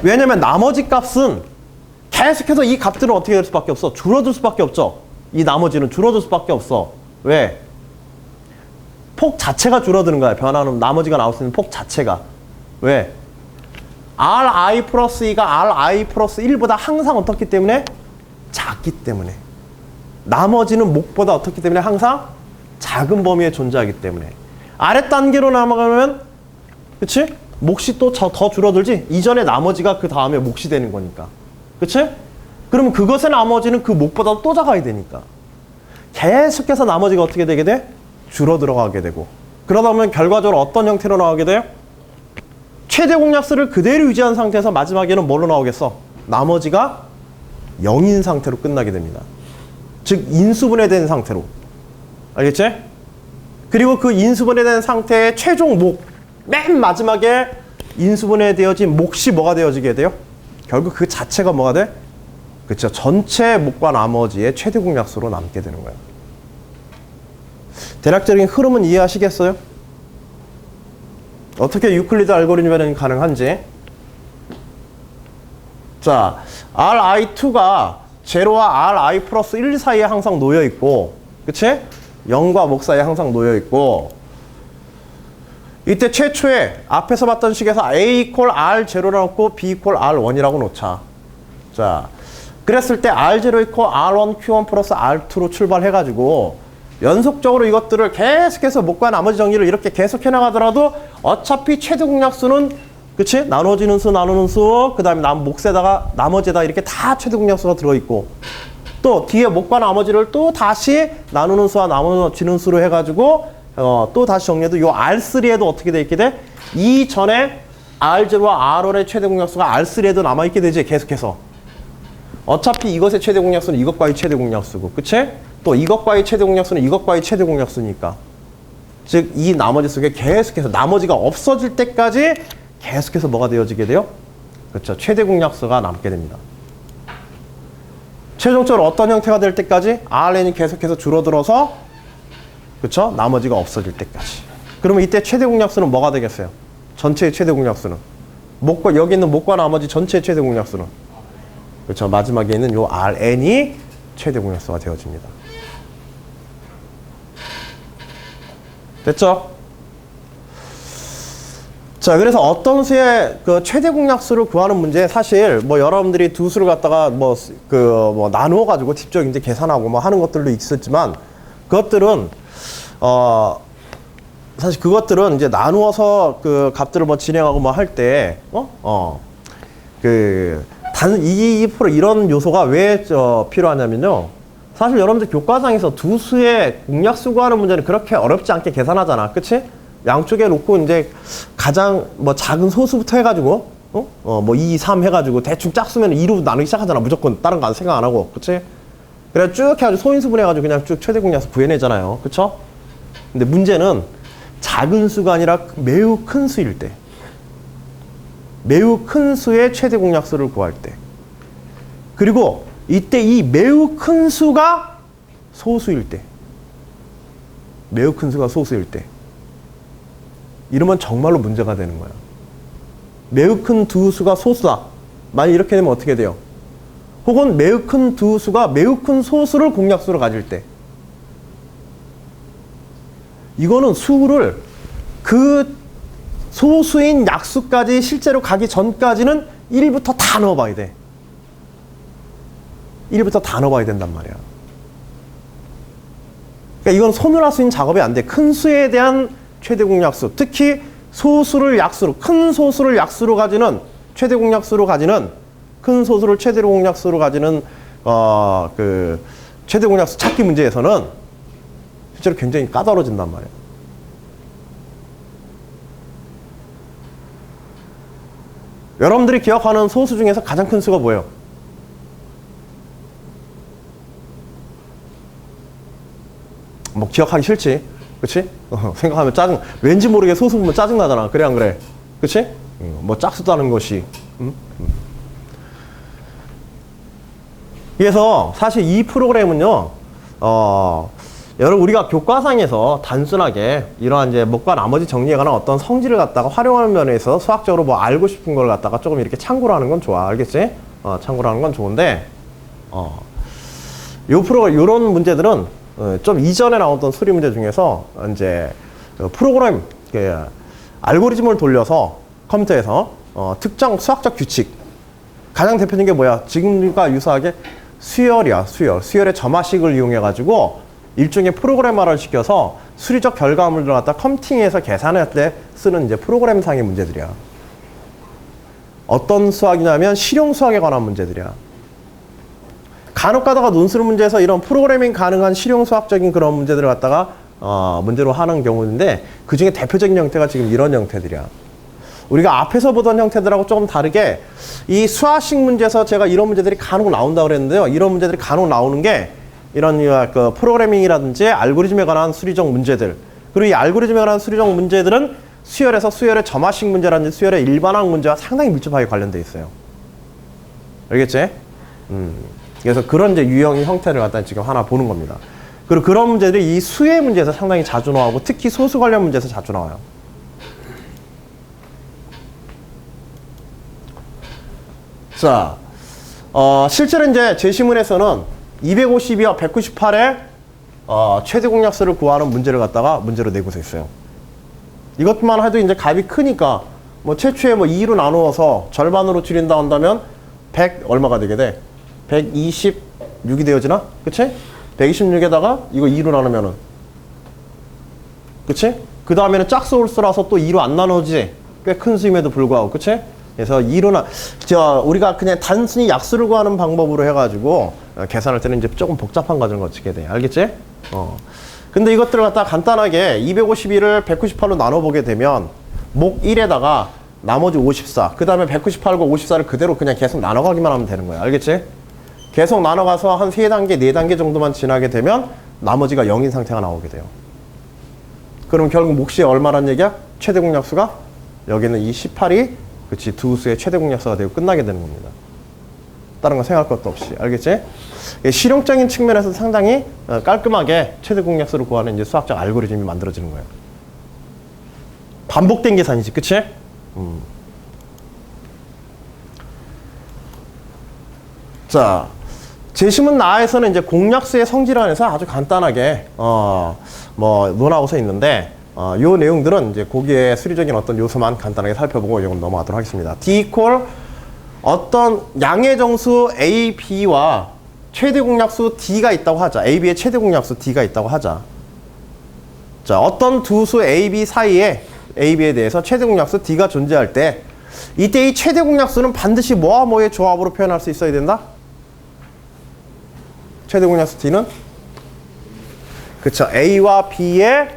왜냐면 나머지 값은 계속해서 이 값들은 어떻게 될 수밖에 없어? 줄어들 수밖에 없죠. 이 나머지는 줄어들 수밖에 없어. 왜? 폭 자체가 줄어드는 거야. 변화는 나머지가 나올 수 있는 폭 자체가. 왜? Ri 플러스 2가 Ri 플러스 1보다 항상 어떻기 때문에? 작기 때문에. 나머지는 목보다 어떻기 때문에? 항상 작은 범위에 존재하기 때문에. 아래 단계로 넘어가면 그치? 몫이 또 더 줄어들지? 이전에 나머지가 그 다음에 몫이 되는 거니까. 그치? 그러면 그것의 나머지는 그 목보다 또 작아야 되니까. 계속해서 나머지가 어떻게 되게 돼? 줄어들어가게 되고. 그러다 보면 결과적으로 어떤 형태로 나오게 돼요? 최대 공약수를 그대로 유지한 상태에서 마지막에는 뭘로 나오겠어? 나머지가 0인 상태로 끝나게 됩니다. 즉 인수분해된 상태로. 알겠지? 그리고 그 인수분해된 상태의 최종 목, 맨 마지막에 인수분해되어진 몫이 뭐가 되어지게 돼요? 결국 그 자체가 뭐가 돼? 그쵸? 전체 목과 나머지의 최대 공약수로 남게 되는 거예요. 대략적인 흐름은 이해하시겠어요? 어떻게 유클리드 알고리즘에는 가능한지. 자, Ri2가 제로와 Ri 플러스 1 사이에 항상 놓여있고, 그치? 0과 목 사이에 항상 놓여있고, 이때 최초에 앞에서 봤던 식에서 A 이퀄 R0라 놓고 B 이퀄 R1이라고 놓자. 자, 그랬을 때 R0 이퀄 R1 Q1 플러스 R2로 출발해가지고 연속적으로 이것들을 계속해서 목과 나머지 정리를 이렇게 계속 해나가더라도 어차피 최대 공약수는 그치? 나눠지는 수, 나누는 수, 그 다음에 몫에다가 나머지에다 이렇게 다 최대 공약수가 들어있고 또 뒤에 목과 나머지를 또 다시 나누는 수와 나눠지는 수로 해가지고 또 다시 정리해도 요 R3에도 어떻게 돼 있게 돼? 이 전에 R0와 R1의 최대 공약수가 R3에도 남아있게 되지, 계속해서. 어차피 이것의 최대 공약수는 이것과의 최대 공약수고, 그치? 또 이것과의 최대 공약수는 이것과의 최대 공약수니까. 즉, 이 나머지 속에 계속해서 나머지가 없어질 때까지 계속해서 뭐가 되어지게 돼요? 그렇죠. 최대 공약수가 남게 됩니다. 최종적으로 어떤 형태가 될 때까지? Rn이 계속해서 줄어들어서 그렇죠? 나머지가 없어질 때까지. 그러면 이때 최대 공약수는 뭐가 되겠어요? 전체의 최대 공약수는. 목과 여기 있는 목과 나머지 전체의 최대 공약수는. 그렇죠? 마지막에 있는 요 Rn이 최대 공약수가 되어집니다. 됐죠? 자, 그래서 어떤 수의 그 최대 공약수를 구하는 문제, 사실 뭐 여러분들이 두 수를 갖다가 나누어 가지고 직접 이제 계산하고 뭐 하는 것들도 있었지만 그것들은 사실 그것들은 이제 나누어서 그 값들을 뭐 진행하고 뭐 할 때, 이런 요소가 왜 필요하냐면요. 사실 여러분들 교과상에서 두 수의 공약수 구하는 문제는 그렇게 어렵지 않게 계산하잖아. 그치? 양쪽에 놓고 이제 가장 뭐 작은 소수부터 해가지고, 2, 3 해가지고 대충 짝수면 2로 나누기 시작하잖아. 무조건 다른 거 생각 안 하고. 그치? 그래 쭉 해가지고 소인수분 해가지고 그냥 쭉 최대 공약수 구해내잖아요. 그쵸? 근데 문제는 작은 수가 아니라 매우 큰 수일 때, 매우 큰 수의 최대 공약수를 구할 때, 그리고 이때 이 매우 큰 수가 소수일 때, 매우 큰 수가 소수일 때, 이러면 정말로 문제가 되는 거야. 매우 큰 두 수가 소수다. 만약 이렇게 되면 어떻게 돼요? 혹은 매우 큰 두 수가 매우 큰 소수를 공약수로 가질 때, 이거는 수를 그 소수인 약수까지 실제로 가기 전까지는 1부터 다 넣어봐야 돼. 1부터 다 넣어봐야 된단 말이야. 그러니까 이건 손으로 할 수 있는 작업이 안 돼. 큰 수에 대한 최대 공약수, 특히 소수를 약수로, 큰 소수를 약수로 가지는 최대 공약수로 가지는 큰 소수를 최대로 공약수로 가지는 그 최대 공약수 찾기 문제에서는 실제로 굉장히 까다로워진단 말이에요. 여러분들이 기억하는 소수 중에서 가장 큰 수가 뭐예요? 뭐 기억하기 싫지, 그치? 생각하면 짜증, 왠지 모르게 소수 보면 짜증 나잖아. 그래 안 그래? 그치? 뭐 짝수도 하는 것이. 그래서 사실 이 프로그램은요, 여러분 우리가 교과상에서 단순하게 이러한 이제 목과 나머지 정리에 관한 어떤 성질을 갖다가 활용하는 면에서 수학적으로 뭐 알고 싶은 걸 갖다가 조금 이렇게 참고를 하는 건 좋아. 알겠지? 참고를 하는 건 좋은데, 요런 문제들은 좀 이전에 나왔던 수리 문제 중에서 이제 프로그램, 알고리즘을 돌려서 컴퓨터에서 특정 수학적 규칙, 가장 대표적인 게 뭐야? 지금과 유사하게 수열이야, 수열. 수열의 점화식을 이용해가지고 일종의 프로그래머를 시켜서 수리적 결과물을 갖다 컴퓨팅해서 계산할 때 쓰는 이제 프로그램상의 문제들이야. 어떤 수학이냐면 실용 수학에 관한 문제들이야. 간혹 가다가 논술 문제에서 이런 프로그래밍 가능한 실용 수학적인 그런 문제들을 갖다가 문제로 하는 경우인데, 그 중에 대표적인 형태가 지금 이런 형태들이야. 우리가 앞에서 보던 형태들하고 조금 다르게 이 수학식 문제에서 제가 이런 문제들이 간혹 나온다고 그랬는데요. 이런 문제들이 간혹 나오는 게 이런 그 프로그래밍이라든지 알고리즘에 관한 수리적 문제들, 그리고 이 알고리즘에 관한 수리적 문제들은 수열에서 수열의 점화식 문제라든지 수열의 일반항 문제와 상당히 밀접하게 관련돼 있어요. 알겠지? 그래서 그런 이제 유형 형태를 갖다 지금 하나 보는 겁니다. 그리고 그런 문제들이 이 수의 문제에서 상당히 자주 나오고, 특히 소수 관련 문제에서 자주 나와요. 자, 실제로 이제 제시문에서는 252와 198의 최대 공약수를 구하는 문제를 갖다가 문제로 내고서 있어요. 이것만 해도 이제 값이 크니까 뭐 최초에 뭐 2로 나누어서 절반으로 줄인다 한다면 100 얼마가 되게 돼? 126이 되어지나? 그치? 126에다가 이거 2로 나누면은, 그치? 그 다음에는 짝수 홀수라서 또 2로 안 나눠지지? 꽤 큰 수임에도 불구하고, 그치? 그래서 2로 우리가 그냥 단순히 약수를 구하는 방법으로 해가지고 계산할 때는 이제 조금 복잡한 과정을 거치게 돼. 알겠지? 근데 이것들을 갖다가 간단하게 251을 198로 나눠보게 되면 목 1에다가 나머지 54, 그 다음에 198과 54를 그대로 그냥 계속 나눠가기만 하면 되는 거야. 알겠지? 계속 나눠가서 한 3단계, 4단계 정도만 지나게 되면 나머지가 0인 상태가 나오게 돼요. 그럼 결국 몫이 얼마란 얘기야? 최대 공약수가? 여기는 이 18이 그치, 두 수의 최대 공약수가 되고 끝나게 되는 겁니다. 다른 거 생각할 것도 없이. 알겠지? 실용적인 측면에서 상당히 깔끔하게 최대 공약수를 구하는 이제 수학적 알고리즘이 만들어지는 거예요. 반복된 계산이지, 그치? 자, 제시문 나에서는 이제 공약수의 성질에 관해서 아주 간단하게 뭐 논하고서 있는데, 요 내용들은 이제 거기에 수리적인 어떤 요소만 간단하게 살펴보고 이건 넘어가도록 하겠습니다. D equal 어떤 양의 정수 A, B와 최대 공약수 D가 있다고 하자. A, B의 최대 공약수 D가 있다고 하자. 자, 어떤 두 수 A, B 사이에 A, B에 대해서 최대 공약수 D가 존재할 때 이때 이 최대 공약수는 반드시 뭐와 뭐의 조합으로 표현할 수 있어야 된다? 최대 공약수 D는? 그쵸. A와 B의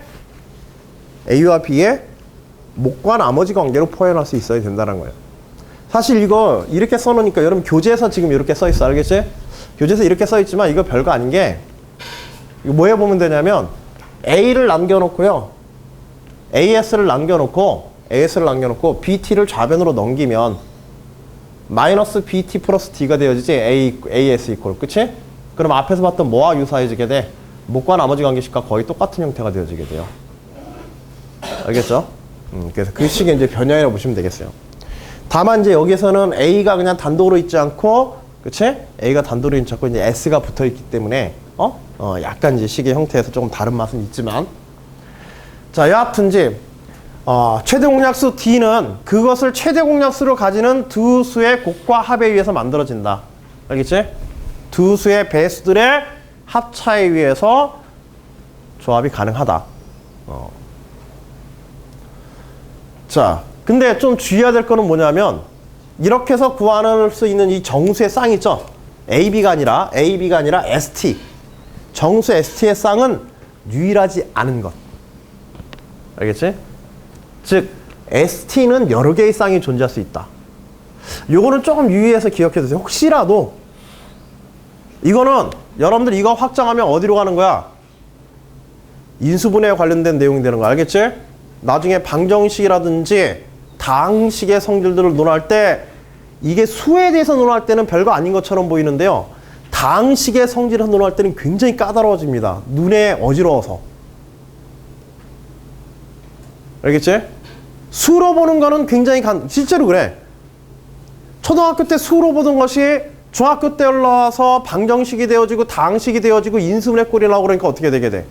목과 나머지 관계로 표현할 수 있어야 된다는 거예요. 사실 이거 이렇게 써놓으니까 여러분 교재에서 지금 이렇게 써있어. 알겠지? 교재에서 이렇게 써있지만 이거 별거 아닌 게, 이거 뭐 해보면 되냐면 A를 남겨놓고요, AS를 남겨놓고 BT를 좌변으로 넘기면 마이너스 BT 플러스 D가 되어지지. AS 이퀄. 그치? 그럼 앞에서 봤던 뭐와 유사해지게 돼? 목과 나머지 관계식과 거의 똑같은 형태가 되어지게 돼요. 알겠죠? 그래서 그 식의 이제 변형이라고 보시면 되겠어요. 다만 이제 여기서는 A가 그냥 단독으로 있지 않고, 그치? A가 단독으로 있지 않고 이제 S가 붙어 있기 때문에, 약간 이제 식의 형태에서 조금 다른 맛은 있지만. 자, 여하튼지, 최대 공약수 D는 그것을 최대 공약수로 가지는 두 수의 곱과 합에 의해서 만들어진다. 알겠지? 두 수의 배수들의 합차에 의해서 조합이 가능하다. 자, 근데 좀 주의해야 될 거는 뭐냐면, 이렇게 해서 구할 수 있는 이 정수의 쌍 있죠? AB가 아니라 ST. 정수 ST의 쌍은 유일하지 않은 것. 알겠지? 즉, ST는 여러 개의 쌍이 존재할 수 있다. 요거는 조금 유의해서 기억해 두세요. 혹시라도 이거는 여러분들 이거 확장하면 어디로 가는 거야? 인수분해에 관련된 내용이 되는 거 알겠지? 나중에 방정식이라든지 다항식의 성질들을 논할 때 이게 수에 대해서 논할 때는 별거 아닌 것처럼 보이는데요. 다항식의 성질을 논할 때는 굉장히 까다로워집니다. 눈에 어지러워서. 알겠지? 수로 보는 거는 굉장히 실제로 그래. 초등학교 때 수로 보던 것이 중학교 때 올라와서 방정식이 되어지고 다항식이 되어지고 인수분해 꼴이 나오고 그러니까 어떻게 되게 돼?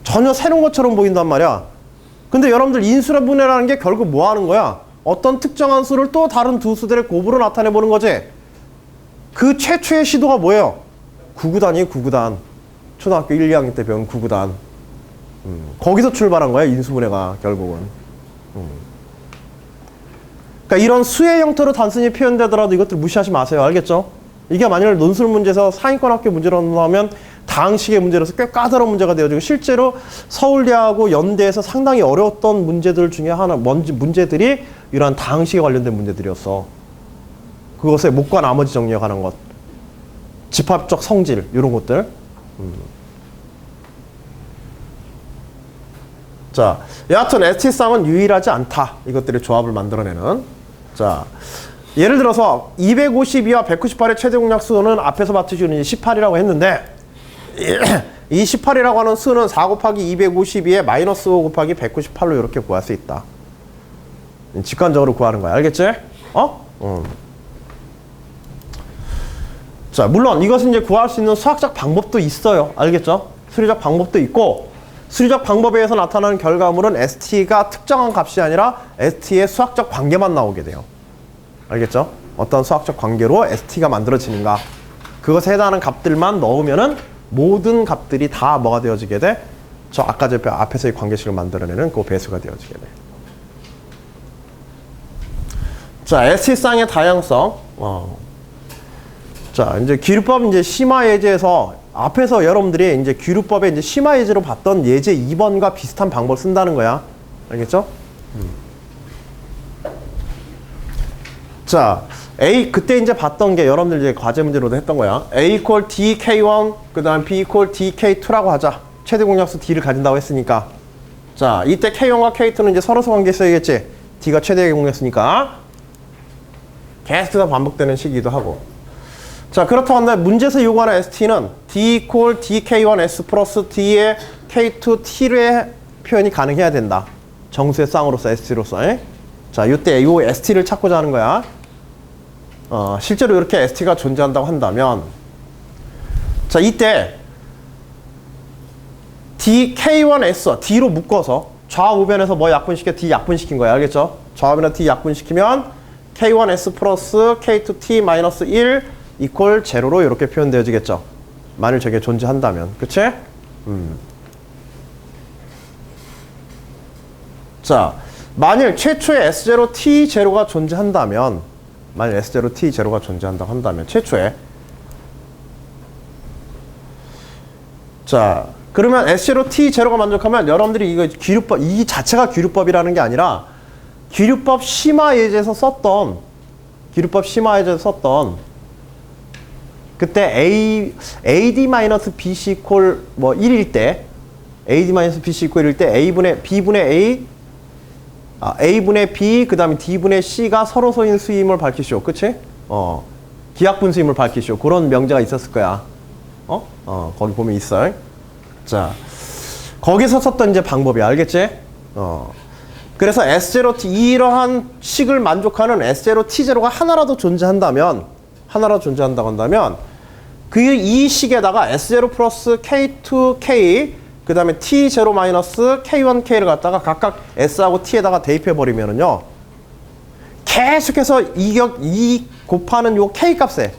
전혀 새로운 것처럼 보인단 말이야. 근데 여러분들 인수분해라는 게 결국 뭐 하는 거야? 어떤 특정한 수를 또 다른 두 수들의 곱으로 나타내 보는 거지. 그 최초의 시도가 뭐예요? 구구단이에요, 구구단. 초등학교 1, 2학년 때 배운 구구단. 거기서 출발한 거야, 인수분해가 결국은. 그러니까 이런 수의 형태로 단순히 표현되더라도 이것들 무시하지 마세요. 알겠죠? 이게 만일 논술 문제에서 상위권 학교 문제로 나오면 다항식의 문제로서 꽤 까다로운 문제가 되어지고 실제로 서울대하고 연대에서 상당히 어려웠던 문제들 중에 하나, 문제들이 이러한 다항식에 관련된 문제들이었어. 그것의 목과 나머지 정리에 관한 것. 집합적 성질, 이런 것들. 자, 여하튼 ST쌍은 유일하지 않다. 이것들의 조합을 만들어내는. 자, 예를 들어서 252와 198의 최대 공약수는 앞에서 봤듯이 18이라고 했는데 이 18이라고 하는 수는 4 곱하기 252에 마이너스 5 곱하기 198로 이렇게 구할 수 있다. 직관적으로 구하는 거야. 알겠지? 자, 물론 이것은 이제 구할 수 있는 수학적 방법도 있어요. 알겠죠? 수리적 방법도 있고 수리적 방법에 의해서 나타나는 결과물은 ST가 특정한 값이 아니라 ST의 수학적 관계만 나오게 돼요. 알겠죠? 어떤 수학적 관계로 ST가 만들어지는가. 그것에 해당하는 값들만 넣으면은 모든 값들이 다 뭐가 되어지게 돼? 저 아까 저 앞에서의 관계식을 만들어내는 그 배수가 되어지게 돼. 자, ST쌍의 다양성. 자, 이제 기류법 이제 심화 예제에서 앞에서 여러분들이 이제 기류법의 이제 심화 예제로 봤던 예제 2번과 비슷한 방법을 쓴다는 거야. 알겠죠? 자, A 그때 이제 봤던 게 여러분들 이제 과제 문제로도 했던 거야. A equal DK1 그다음 B equal DK2라고 하자. 최대 공약수 D를 가진다고 했으니까. 자, 이때 K1과 K2는 이제 서로서 관계 써야겠지. D가 최대 공약수니까. 계속해서 반복되는 식이기도 하고. 자, 그렇다고 한다면 문제에서 요구하는 ST는 D equal DK1S 플러스 D의 K2T의 표현이 가능해야 된다. 정수의 쌍으로서 ST로서. 자, 이때 요 ST를 찾고자 하는 거야. 실제로 이렇게 ST가 존재한다고 한다면 자, 이때 DK1S D로 묶어서 좌우변에서 뭐 약분시켜? D 약분시킨 거야. 알겠죠? 좌우변에 D 약분시키면 K1S 플러스 K2T 마이너스 1 이퀄 제로로 이렇게 표현되어지겠죠. 만일 저게 존재한다면. 그치? 자, 만일 최초의 S0 T0가 존재한다면 만일 S0 T0가 존재한다고 한다면 최초에 자, 그러면 S0 T0가 만족하면 여러분들이 이거 기류법 이 자체가 기류법이라는 게 아니라 기류법 심화 예제에서 썼던 그때 AD-BC 콜 뭐 1일 때 AD-BC 콜 1일 때 B분의 A A분의 B 그 다음에 D분의 C가 서로서인 수임을 밝히시오. 그치? 기하분 수임을 밝히시오. 그런 명제가 있었을 거야. 거기 보면 있어. 자, 거기서 썼던 이제 방법이 알겠지? 그래서 S0T 이러한 식을 만족하는 S0T0가 하나라도 존재한다고 한다면 이 식에다가 S0 플러스 K2K 그 다음에 T0 마이너스 K1K를 갖다가 각각 S하고 T에다가 대입해버리면은요. 계속해서 이 곱하는 요 K값에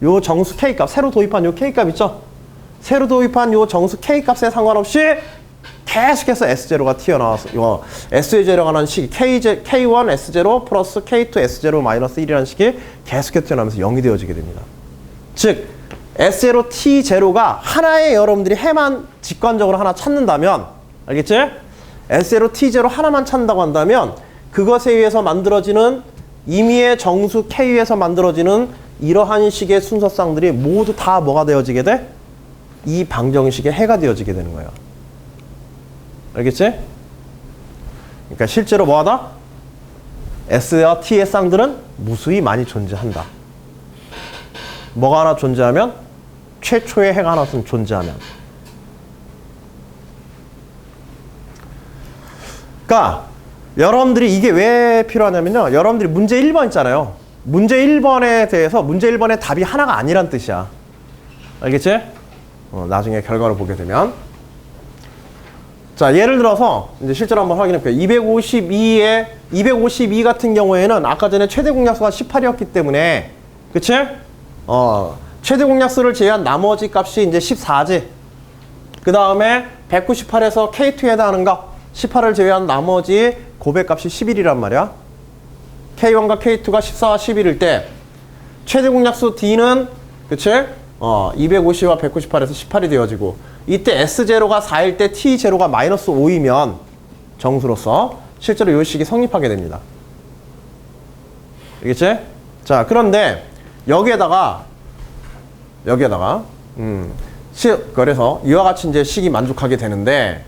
요 정수 K값, 새로 도입한 요 K값 있죠? 새로 도입한 요 정수 K값에 상관없이 계속해서 S0가 튀어나와서 요 S의 제로가 나는 식이 K1 S0 플러스 K2 S0 마이너스 1이라는 식이 계속해서 튀어나오면서 0이 되어지게 됩니다. 즉 S0 T0가 하나의 여러분들이 해만 직관적으로 하나 찾는다면 알겠지? S0 T0 하나만 찾는다고 한다면 그것에 의해서 만들어지는 임의의 정수 K에서 만들어지는 이러한 식의 순서쌍들이 모두 다 뭐가 되어지게 돼? 이 방정식의 해가 되어지게 되는 거예요. 알겠지? 그러니까 실제로 뭐하다? S와 T의 쌍들은 무수히 많이 존재한다. 뭐가 하나 존재하면? 최초의 해가 하나 존재하면. 그러니까 여러분들이 이게 왜 필요하냐면요. 여러분들이 문제 1번 있잖아요. 문제 1번에 대해서 문제 1번의 답이 하나가 아니란 뜻이야. 알겠지? 나중에 결과를 보게 되면. 자, 예를 들어서 이제 실제로 한번 확인해 볼게요. 252 같은 경우에는 아까 전에 최대 공약수가 18이었기 때문에, 그치? 최대 공약수를 제외한 나머지 값이 이제 14지. 그 다음에 198에서 K2에 해당하는 값 18을 제외한 나머지 고백값이 11이란 말이야. K1과 K2가 14와 11일 때 최대 공약수 D는 그치? 250와 198에서 18이 되어지고, 이때 S0가 4일 때 T0가 마이너스 5이면 정수로서 실제로 이 식이 성립하게 됩니다. 알겠지? 자, 그런데 여기에다가 그래서 이와 같이 이제 식이 만족하게 되는데,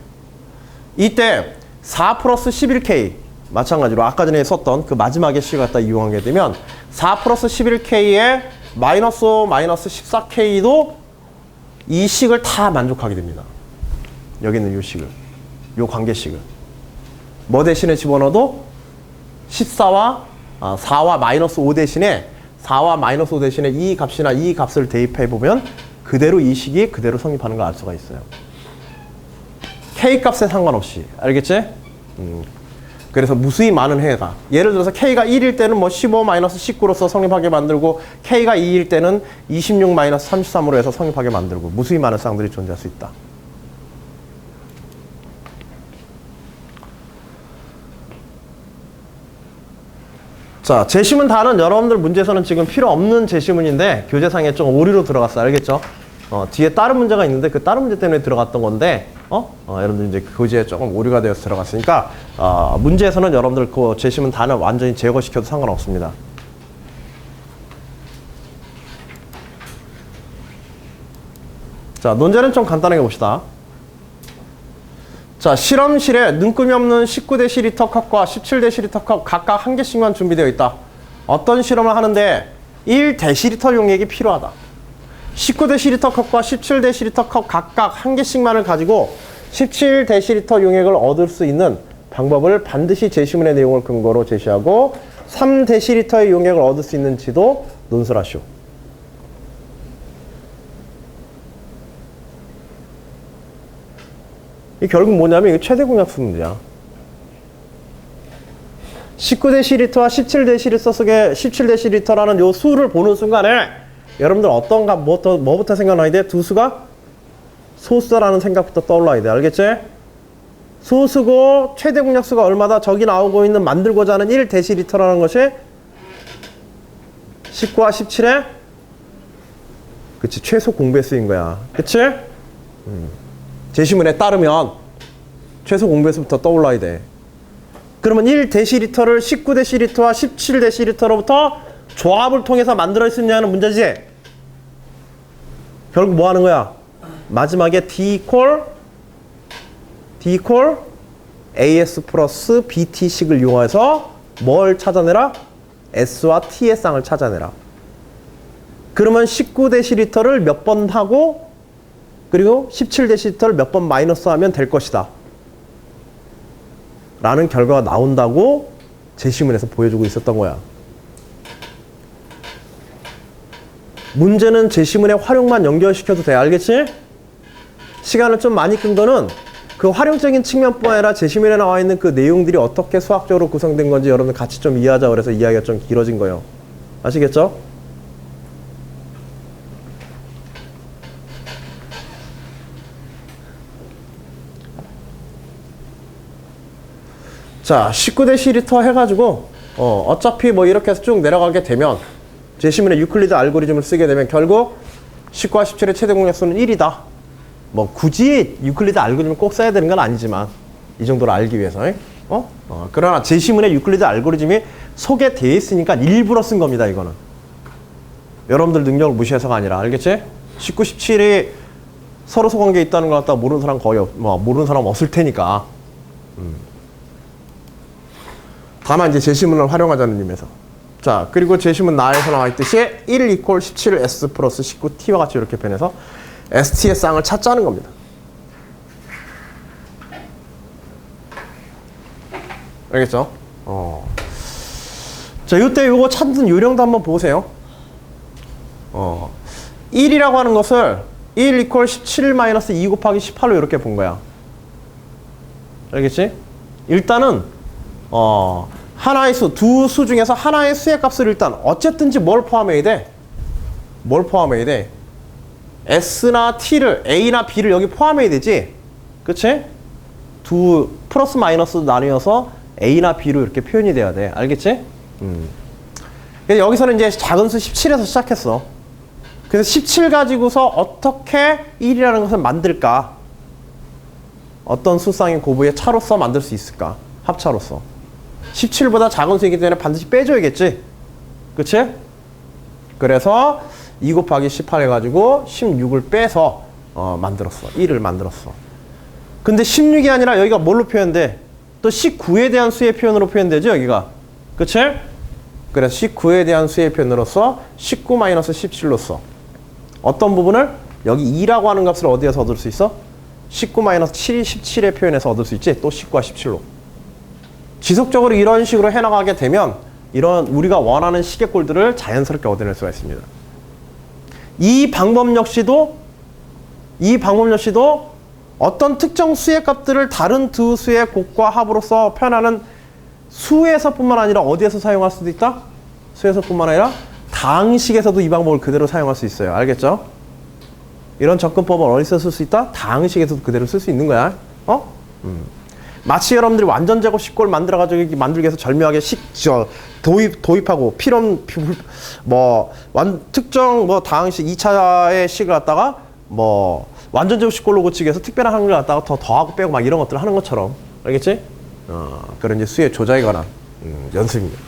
이때 4 플러스 11K 마찬가지로 아까 전에 썼던 그 마지막의 식을 갖다 이용하게 되면 4 플러스 11K에 마이너스 14K도 이 식을 다 만족하게 됩니다. 여기 있는 이 식을, 이 관계식을 뭐 대신에 집어넣어도 4와 마이너스 5 대신에 4와 마이너스 5 대신에 이 값이나 이 값을 대입해 보면 그대로 이 식이 그대로 성립하는 걸 알 수가 있어요. K 값에 상관없이. 알겠지? 그래서 무수히 많은 해가, 예를 들어서 K가 1일 때는 뭐 15-19로서 성립하게 만들고, K가 2일 때는 26-33으로 해서 성립하게 만들고, 무수히 많은 쌍들이 존재할 수 있다. 자, 제시문 다는 여러분들 문제에서는 지금 필요 없는 제시문인데 교재상에 좀 오류로 들어갔어. 알겠죠? 뒤에 다른 문제가 있는데 그 다른 문제 때문에 들어갔던 건데, 여러분들 이제 교재에 조금 오류가 되어서 들어갔으니까, 문제에서는 여러분들 그 제시문 다는 완전히 제거시켜도 상관없습니다. 자, 논제는 좀 간단하게 봅시다. 자, 실험실에 눈금이 없는 19데시리터 컵과 17데시리터 컵 각각 한 개씩만 준비되어 있다. 어떤 실험을 하는데 1데시리터 용액이 필요하다. 19데시리터 컵과 17데시리터 컵 각각 한 개씩만을 가지고 17데시리터 용액을 얻을 수 있는 방법을 반드시 제시문의 내용을 근거로 제시하고 3데시리터의 용액을 얻을 수 있는지도 논술하시오. 이 결국 뭐냐면 이거 최대 공약수 문제야. 19데시리터와 17데시리터라는 요 수를 보는 순간에 여러분들 어떤가 뭐부터 생각나야 돼? 두 수가 소수다라는 생각부터 떠올라야 돼. 알겠지? 소수고 최대 공약수가 얼마다? 저기 나오고 있는 만들고자 하는 1데시리터라는 것이 19와 17의 그치 최소 공배수인 거야. 그치? 제시문에 따르면 최소 공배수부터 떠올라야 돼. 그러면 1데시리터를 19데시리터와 17데시리터로부터 조합을 통해서 만들어낼 수 있냐는 문제지. 결국 뭐 하는 거야? 마지막에 D equal AS 플러스 BT식을 이용해서 뭘 찾아내라? S와 T의 쌍을 찾아내라. 그러면 19데시리터를 몇 번 하고 그리고 17데시리터를 몇 번 마이너스 하면 될 것이다 라는 결과가 나온다고 제시문에서 보여주고 있었던 거야. 문제는 제시문의 활용만 연결시켜도 돼. 알겠지? 시간을 좀 많이 끈 거는 그 활용적인 측면뿐 아니라 제시문에 나와 있는 그 내용들이 어떻게 수학적으로 구성된 건지 여러분들 같이 좀 이해하자 그래서 이야기가 좀 길어진 거예요. 아시겠죠? 자, 19데시리터 해가지고 어차피 뭐 이렇게 해서 쭉 내려가게 되면 제시문에 유클리드 알고리즘을 쓰게 되면 결국 19와 17의 최대 공약수는 1이다. 뭐 굳이 유클리드 알고리즘을 꼭 써야 되는 건 아니지만 이 정도로 알기 위해서 그러나 제시문에 유클리드 알고리즘이 소개되어 있으니까 일부러 쓴 겁니다. 이거는. 여러분들 능력을 무시해서가 아니라. 알겠지? 19, 17이 서로 소관계에 있다는 걸 갖다가 모르는 사람 모르는 사람 없을 테니까. 다만 이제 제시문을 활용하자는 의미에서. 자, 그리고 제시문 나에서 나와 있듯이 1 이퀄 17S 플러스 19T와 같이 이렇게 변해서 ST의 쌍을 찾자는 겁니다. 알겠죠? 자, 이때 요거 찾는 요령도 한번 보세요. 1이라고 하는 것을 1 이퀄 17 마이너스 2 곱하기 18로 이렇게 본 거야. 알겠지? 일단은 하나의 수, 두 수 중에서 하나의 수의 값을 일단 어쨌든지 뭘 포함해야 돼? 뭘 포함해야 돼? S나 T를, A나 B를 여기 포함해야 되지? 그치? 두 플러스 마이너스 나뉘어서 A나 B로 이렇게 표현이 돼야 돼. 알겠지? 그래서 여기서는 이제 작은 수 17에서 시작했어. 그래서 17 가지고서 어떻게 1이라는 것을 만들까? 어떤 수쌍의 고부의 차로서 만들 수 있을까? 합차로서. 17보다 작은 수이기 때문에 반드시 빼줘야겠지? 그치? 그래서 2 곱하기 18 해가지고 16을 빼서 만들었어. 1을 만들었어. 근데 16이 아니라 여기가 뭘로 표현돼? 또 19에 대한 수의 표현으로 표현되죠, 여기가. 그치? 그래서 19에 대한 수의 표현으로서 19-17로 써. 어떤 부분을? 여기 2라고 하는 값을 어디에서 얻을 수 있어? 19-7이 17의 표현에서 얻을 수 있지? 또 19와 17로. 지속적으로 이런 식으로 해나가게 되면 이런 우리가 원하는 식의 꼴들을 자연스럽게 얻어낼 수가 있습니다. 이 방법 역시도 어떤 특정 수의 값들을 다른 두 수의 곱과 합으로서 표현하는 수에서뿐만 아니라 어디에서 사용할 수도 있다? 수에서뿐만 아니라 다항식에서도 이 방법을 그대로 사용할 수 있어요. 알겠죠? 이런 접근법을 어디서 쓸 수 있다? 다항식에서도 그대로 쓸 수 있는 거야. 마치 여러분들이 완전 제곱 식골 만들어가지고 만들기 위해서 절묘하게 도입하고 필연 특정 다항식 2차의 식을 갖다가 완전 제곱 식골로 고치기 위해서 특별한 항을 갖다가 더하고 빼고 막 이런 것들을 하는 것처럼. 알겠지? 그런 이제 수의 조작에 관한 연습입니다.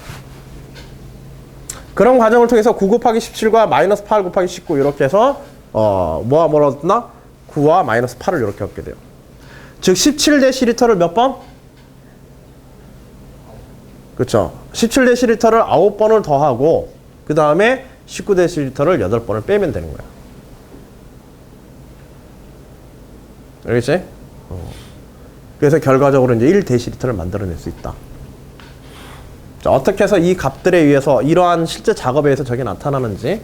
그런 과정을 통해서 9 곱하기 17과 마이너스 8 곱하기 19 이렇게 해서 뭐와 뭐를 얻나? 9와 마이너스 8을 이렇게 얻게 돼요. 즉 17데시리터를 몇 번? 그렇죠. 17데시리터를 9번을 더하고 그 다음에 19데시리터를 8번을 빼면 되는 거야. 알겠지? 그래서 결과적으로 이제 1데시리터를 만들어낼 수 있다. 자, 어떻게 해서 이 값들에 의해서 이러한 실제 작업에 의해서 저게 나타나는지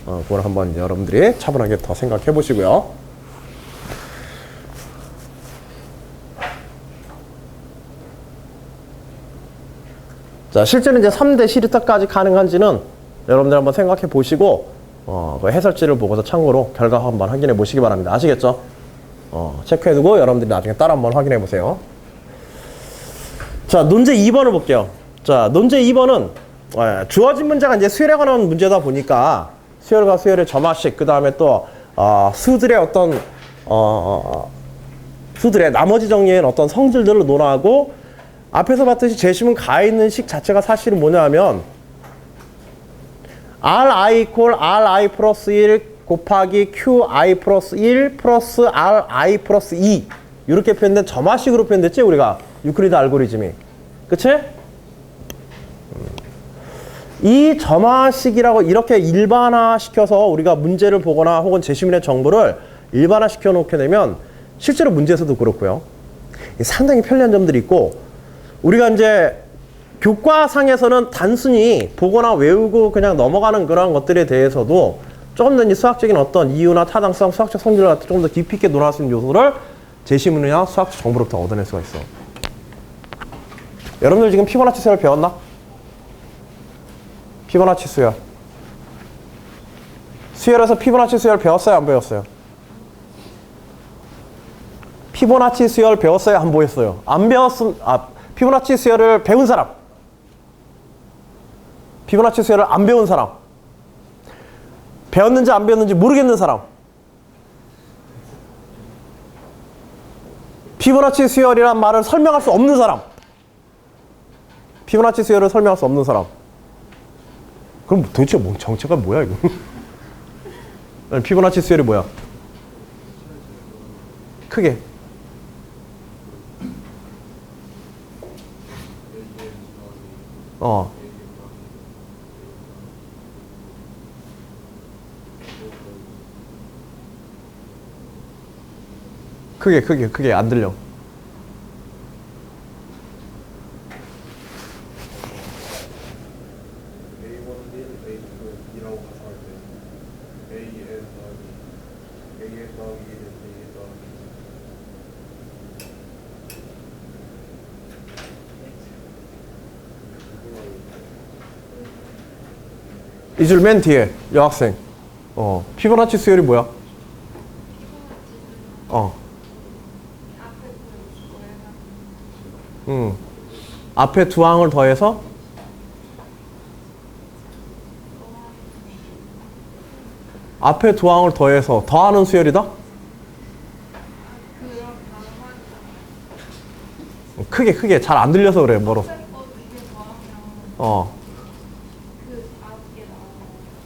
그걸 한번 여러분들이 차분하게 더 생각해 보시고요. 자, 실제로 이제 3데시리터까지 가능한지는 여러분들 한번 생각해 보시고 그 해설지를 보고서 참고로 결과 한번 확인해 보시기 바랍니다. 아시겠죠? 체크해 두고 여러분들이 나중에 따라 한번 확인해 보세요. 자, 논제 2번을 볼게요. 자, 논제 2번은 주어진 문제가 이제 수열에 관한 문제다 보니까 수열과 수열의 점화식, 그 다음에 또 수들의 어떤 수들의 나머지 정리한 어떤 성질들을 논하고, 앞에서 봤듯이 제시문 가에 있는 식 자체가 사실은 뭐냐 하면 Ri 이퀄 Ri 플러스 1 곱하기 Qi 플러스 1 플러스 Ri 플러스 2 이렇게 표현된 점화식으로 표현됐지, 우리가 유클리드 알고리즘이. 그치? 이 점화식이라고 이렇게 일반화시켜서 우리가 문제를 보거나 혹은 제시문의 정보를 일반화시켜 놓게 되면 실제로 문제에서도 그렇고요, 상당히 편리한 점들이 있고, 우리가 이제 교과상에서는 단순히 보거나 외우고 그냥 넘어가는 그런 것들에 대해서도 조금 더 수학적인 어떤 이유나 타당성, 수학적 성질을 갖다 조금 더 깊이 있게 논할 수 있는 요소를 제시문이나 수학적 정보로부터 얻어낼 수가 있어. 여러분들 지금 피보나치 수열 배웠나? 피보나치 수열. 수열에서 피보나치 수열 배웠어요, 안 배웠어요? 피보나치 수열 배웠어요, 안 배웠어요? 안 배웠음, 피보나치 수열을 배운 사람, 피보나치 수열을 안 배운 사람, 배웠는지 안 배웠는지 모르겠는 사람, 피보나치 수열이란 말을 설명할 수 없는 사람, 피보나치 수열을 설명할 수 없는 사람. 그럼 도대체 뭐 정체가 뭐야 이거? 피보나치 수열이 뭐야? 크게. 크게 안 들려. A1은 1, A2는 2라고 가정할 때 AN 더하기 AN 더하기 1은 AN 더하기 이 줄 맨 뒤에 여학생. 피보나치 수열이 뭐야? 앞에 두 항을 더해서 앞에 두 항을 더해서 더하는 수열이다? 크게 잘 안 들려서 그래. 뭐로?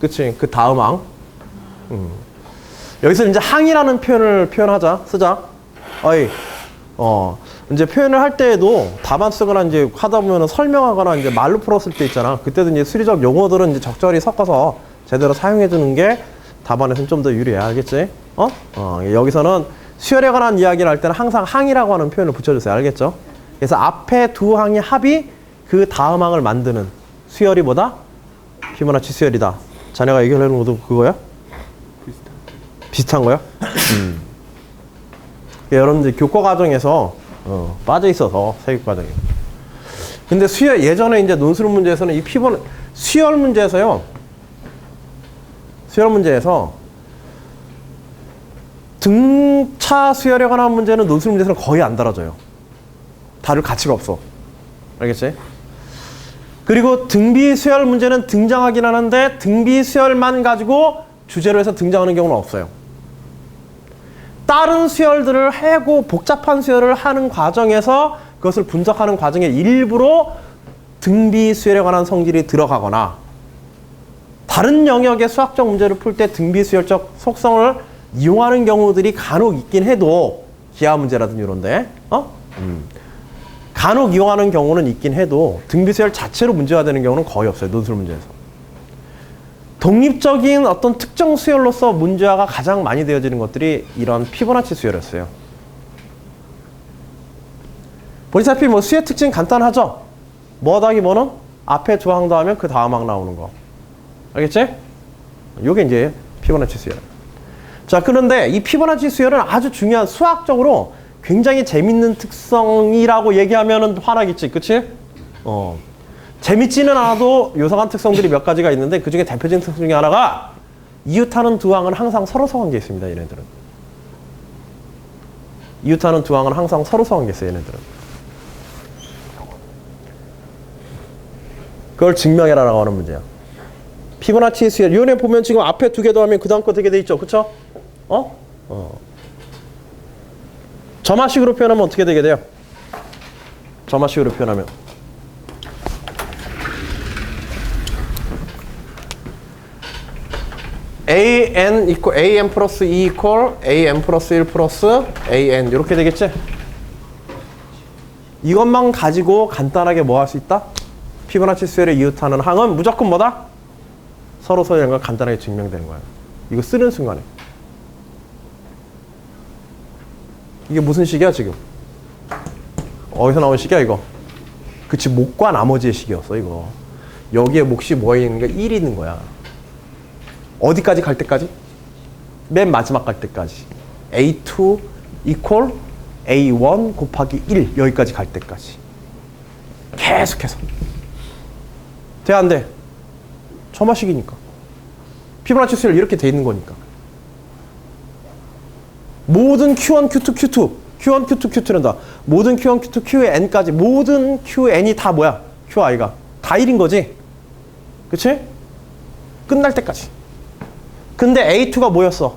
그치. 그 다음 항. 여기서 이제 항이라는 표현을 쓰자. 이제 표현을 할 때에도 답안 쓰거나 이제 하다 보면 설명하거나 이제 말로 풀었을 때 있잖아. 그때도 이제 수리적 용어들은 이제 적절히 섞어서 제대로 사용해 주는 게 답안에서는 좀 더 유리해. 알겠지? 여기서는 수열에 관한 이야기를 할 때는 항상 항이라고 하는 표현을 붙여주세요. 알겠죠? 그래서 앞에 두 항의 합이 그 다음 항을 만드는 수열이 뭐다? 피보나치 수열이다. 자네가 얘기하려는 것도 그거야? 비슷한 거야? 여러분들 교과 과정에서 빠져 있어서 세교 과정에. 근데 수열 예전에 이제 논술 문제에서는 이 수열 문제에서 등차 수열에 관한 문제는 논술 문제에서는 거의 안 다뤄져요. 다룰 가치가 없어. 알겠지? 그리고 등비 수열 문제는 등장하긴 하는데 등비 수열만 가지고 주제로 해서 등장하는 경우는 없어요. 다른 수열들을 하고 복잡한 수열을 하는 과정에서 그것을 분석하는 과정의 일부로 등비 수열에 관한 성질이 들어가거나 다른 영역의 수학적 문제를 풀 때 등비 수열적 속성을 이용하는 경우들이 간혹 있긴 해도 기하 문제라든지 이런데 간혹 이용하는 경우는 있긴 해도 등비 수열 자체로 문제가 되는 경우는 거의 없어요. 논술 문제에서. 독립적인 어떤 특정 수열로서 문제화가 가장 많이 되어지는 것들이 이런 피보나치 수열이었어요. 보시다시피 뭐 수의 특징 간단하죠? 뭐 더하기 뭐는? 앞에 두 항 더하면 그 다음 항 나오는 거. 알겠지? 요게 이제 피보나치 수열. 자, 그런데 이 피보나치 수열은 아주 중요한 수학적으로 굉장히 재밌는 특성이라고 얘기하면은 화나겠지. 그치? 재밌지는 않아도 요상한 특성들이 몇 가지가 있는데 그 중에 대표적인 특성 중에 하나가 이웃하는 두 항은 항상 서로 서관계에 있습니다. 얘네들은. 이웃하는 두 항은 항상 서로 서관계에 있어요. 얘네들은. 그걸 증명해라라고 하는 문제야. 피보나치 수열. 요네 보면 지금 앞에 두 개 더하면 그 다음 거 되게 돼 있죠. 그쵸? 점화식으로 표현하면 어떻게 되게 돼요? 점화식으로 표현하면. AN equal AN 플러스 2 equal AN 플러스 1 플러스 AN 이렇게 되겠지? 이것만 가지고 간단하게 뭐 할 수 있다? 피보나치 수열에 이웃하는 항은 무조건 뭐다? 서로 서로인 걸 간단하게 증명되는 거야. 이거 쓰는 순간에. 이게 무슨 식이야 지금? 어디서 나온 식이야 이거? 그치, 목과 나머지의 식이었어 이거. 여기에 몫이 뭐 있는 게 1이 있는 거야. 어디까지 갈 때까지? 맨 마지막 갈 때까지. A2 equal A1 곱하기 1 여기까지 갈 때까지. 계속해서. 돼 안 돼? 점화식이니까. 피보나치 수열 이렇게 돼 있는 거니까. 모든 Q1, Q2, Q2 Q1, Q2, Q2란다. 모든 Q1, Q2, QN까지 모든 QN이 다 뭐야? QI가 다 1인 거지? 그치? 끝날 때까지. 근데 A2가 뭐였어?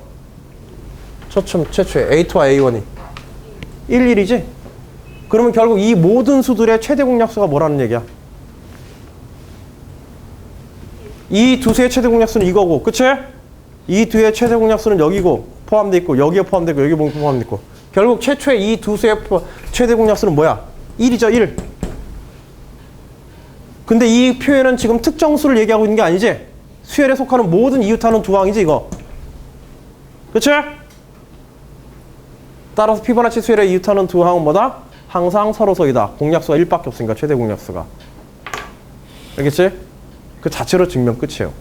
최초에 A2와 A1이 1, 1이지? 그러면 결국 이 모든 수들의 최대 공약수가 뭐라는 얘기야? 이 두 수의 최대 공약수는 이거고, 그치? 이 두 의 최대 공약수는 여기고 포함되어 있고, 여기에 포함되어 있고, 여기 포함되어 있고. 결국 최초의 이 두 수의 최대 공약수는 뭐야? 1이죠, 1. 근데 이 표현은 지금 특정 수를 얘기하고 있는 게 아니지? 수열에 속하는 모든 이웃하는 두 항이지, 이거. 그치? 따라서 피보나치 수열에 이웃하는 두 항은 뭐다? 항상 서로서이다. 공약수가 1밖에 없으니까 최대 공약수가. 알겠지? 그 자체로 증명 끝이에요.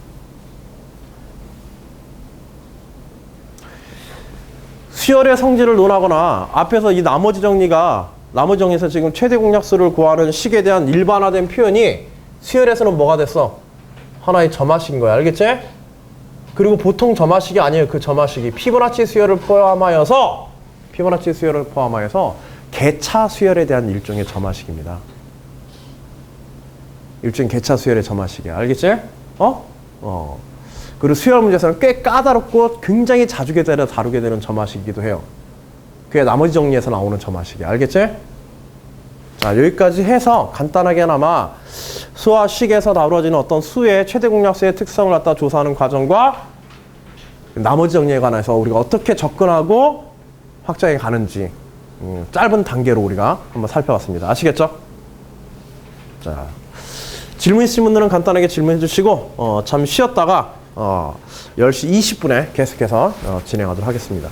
수열의 성질을 논하거나 앞에서 이 나머지 정리에서 지금 최대 공약수를 구하는 식에 대한 일반화된 표현이 수열에서는 뭐가 됐어? 하나의 점화식인 거야. 알겠지? 그리고 보통 점화식이 아니에요. 그 점화식이 피보나치 수열을 포함하여서 개차 수열에 대한 일종의 점화식입니다. 일종의 개차 수열의 점화식이야. 알겠지? 그리고 수열 문제에서는 꽤 까다롭고 굉장히 자주 다루게 되는 점화식이기도 해요. 그게 나머지 정리에서 나오는 점화식이야. 알겠지? 자, 여기까지 해서 간단하게나마 수와 식에서 다루어지는 어떤 수의 최대 공약수의 특성을 갖다 조사하는 과정과 나머지 정리에 관해서 우리가 어떻게 접근하고 확장해 가는지 짧은 단계로 우리가 한번 살펴봤습니다. 아시겠죠? 자, 질문 있으신 분들은 간단하게 질문해 주시고 잠시 쉬었다가 10시 20분에 계속해서 진행하도록 하겠습니다.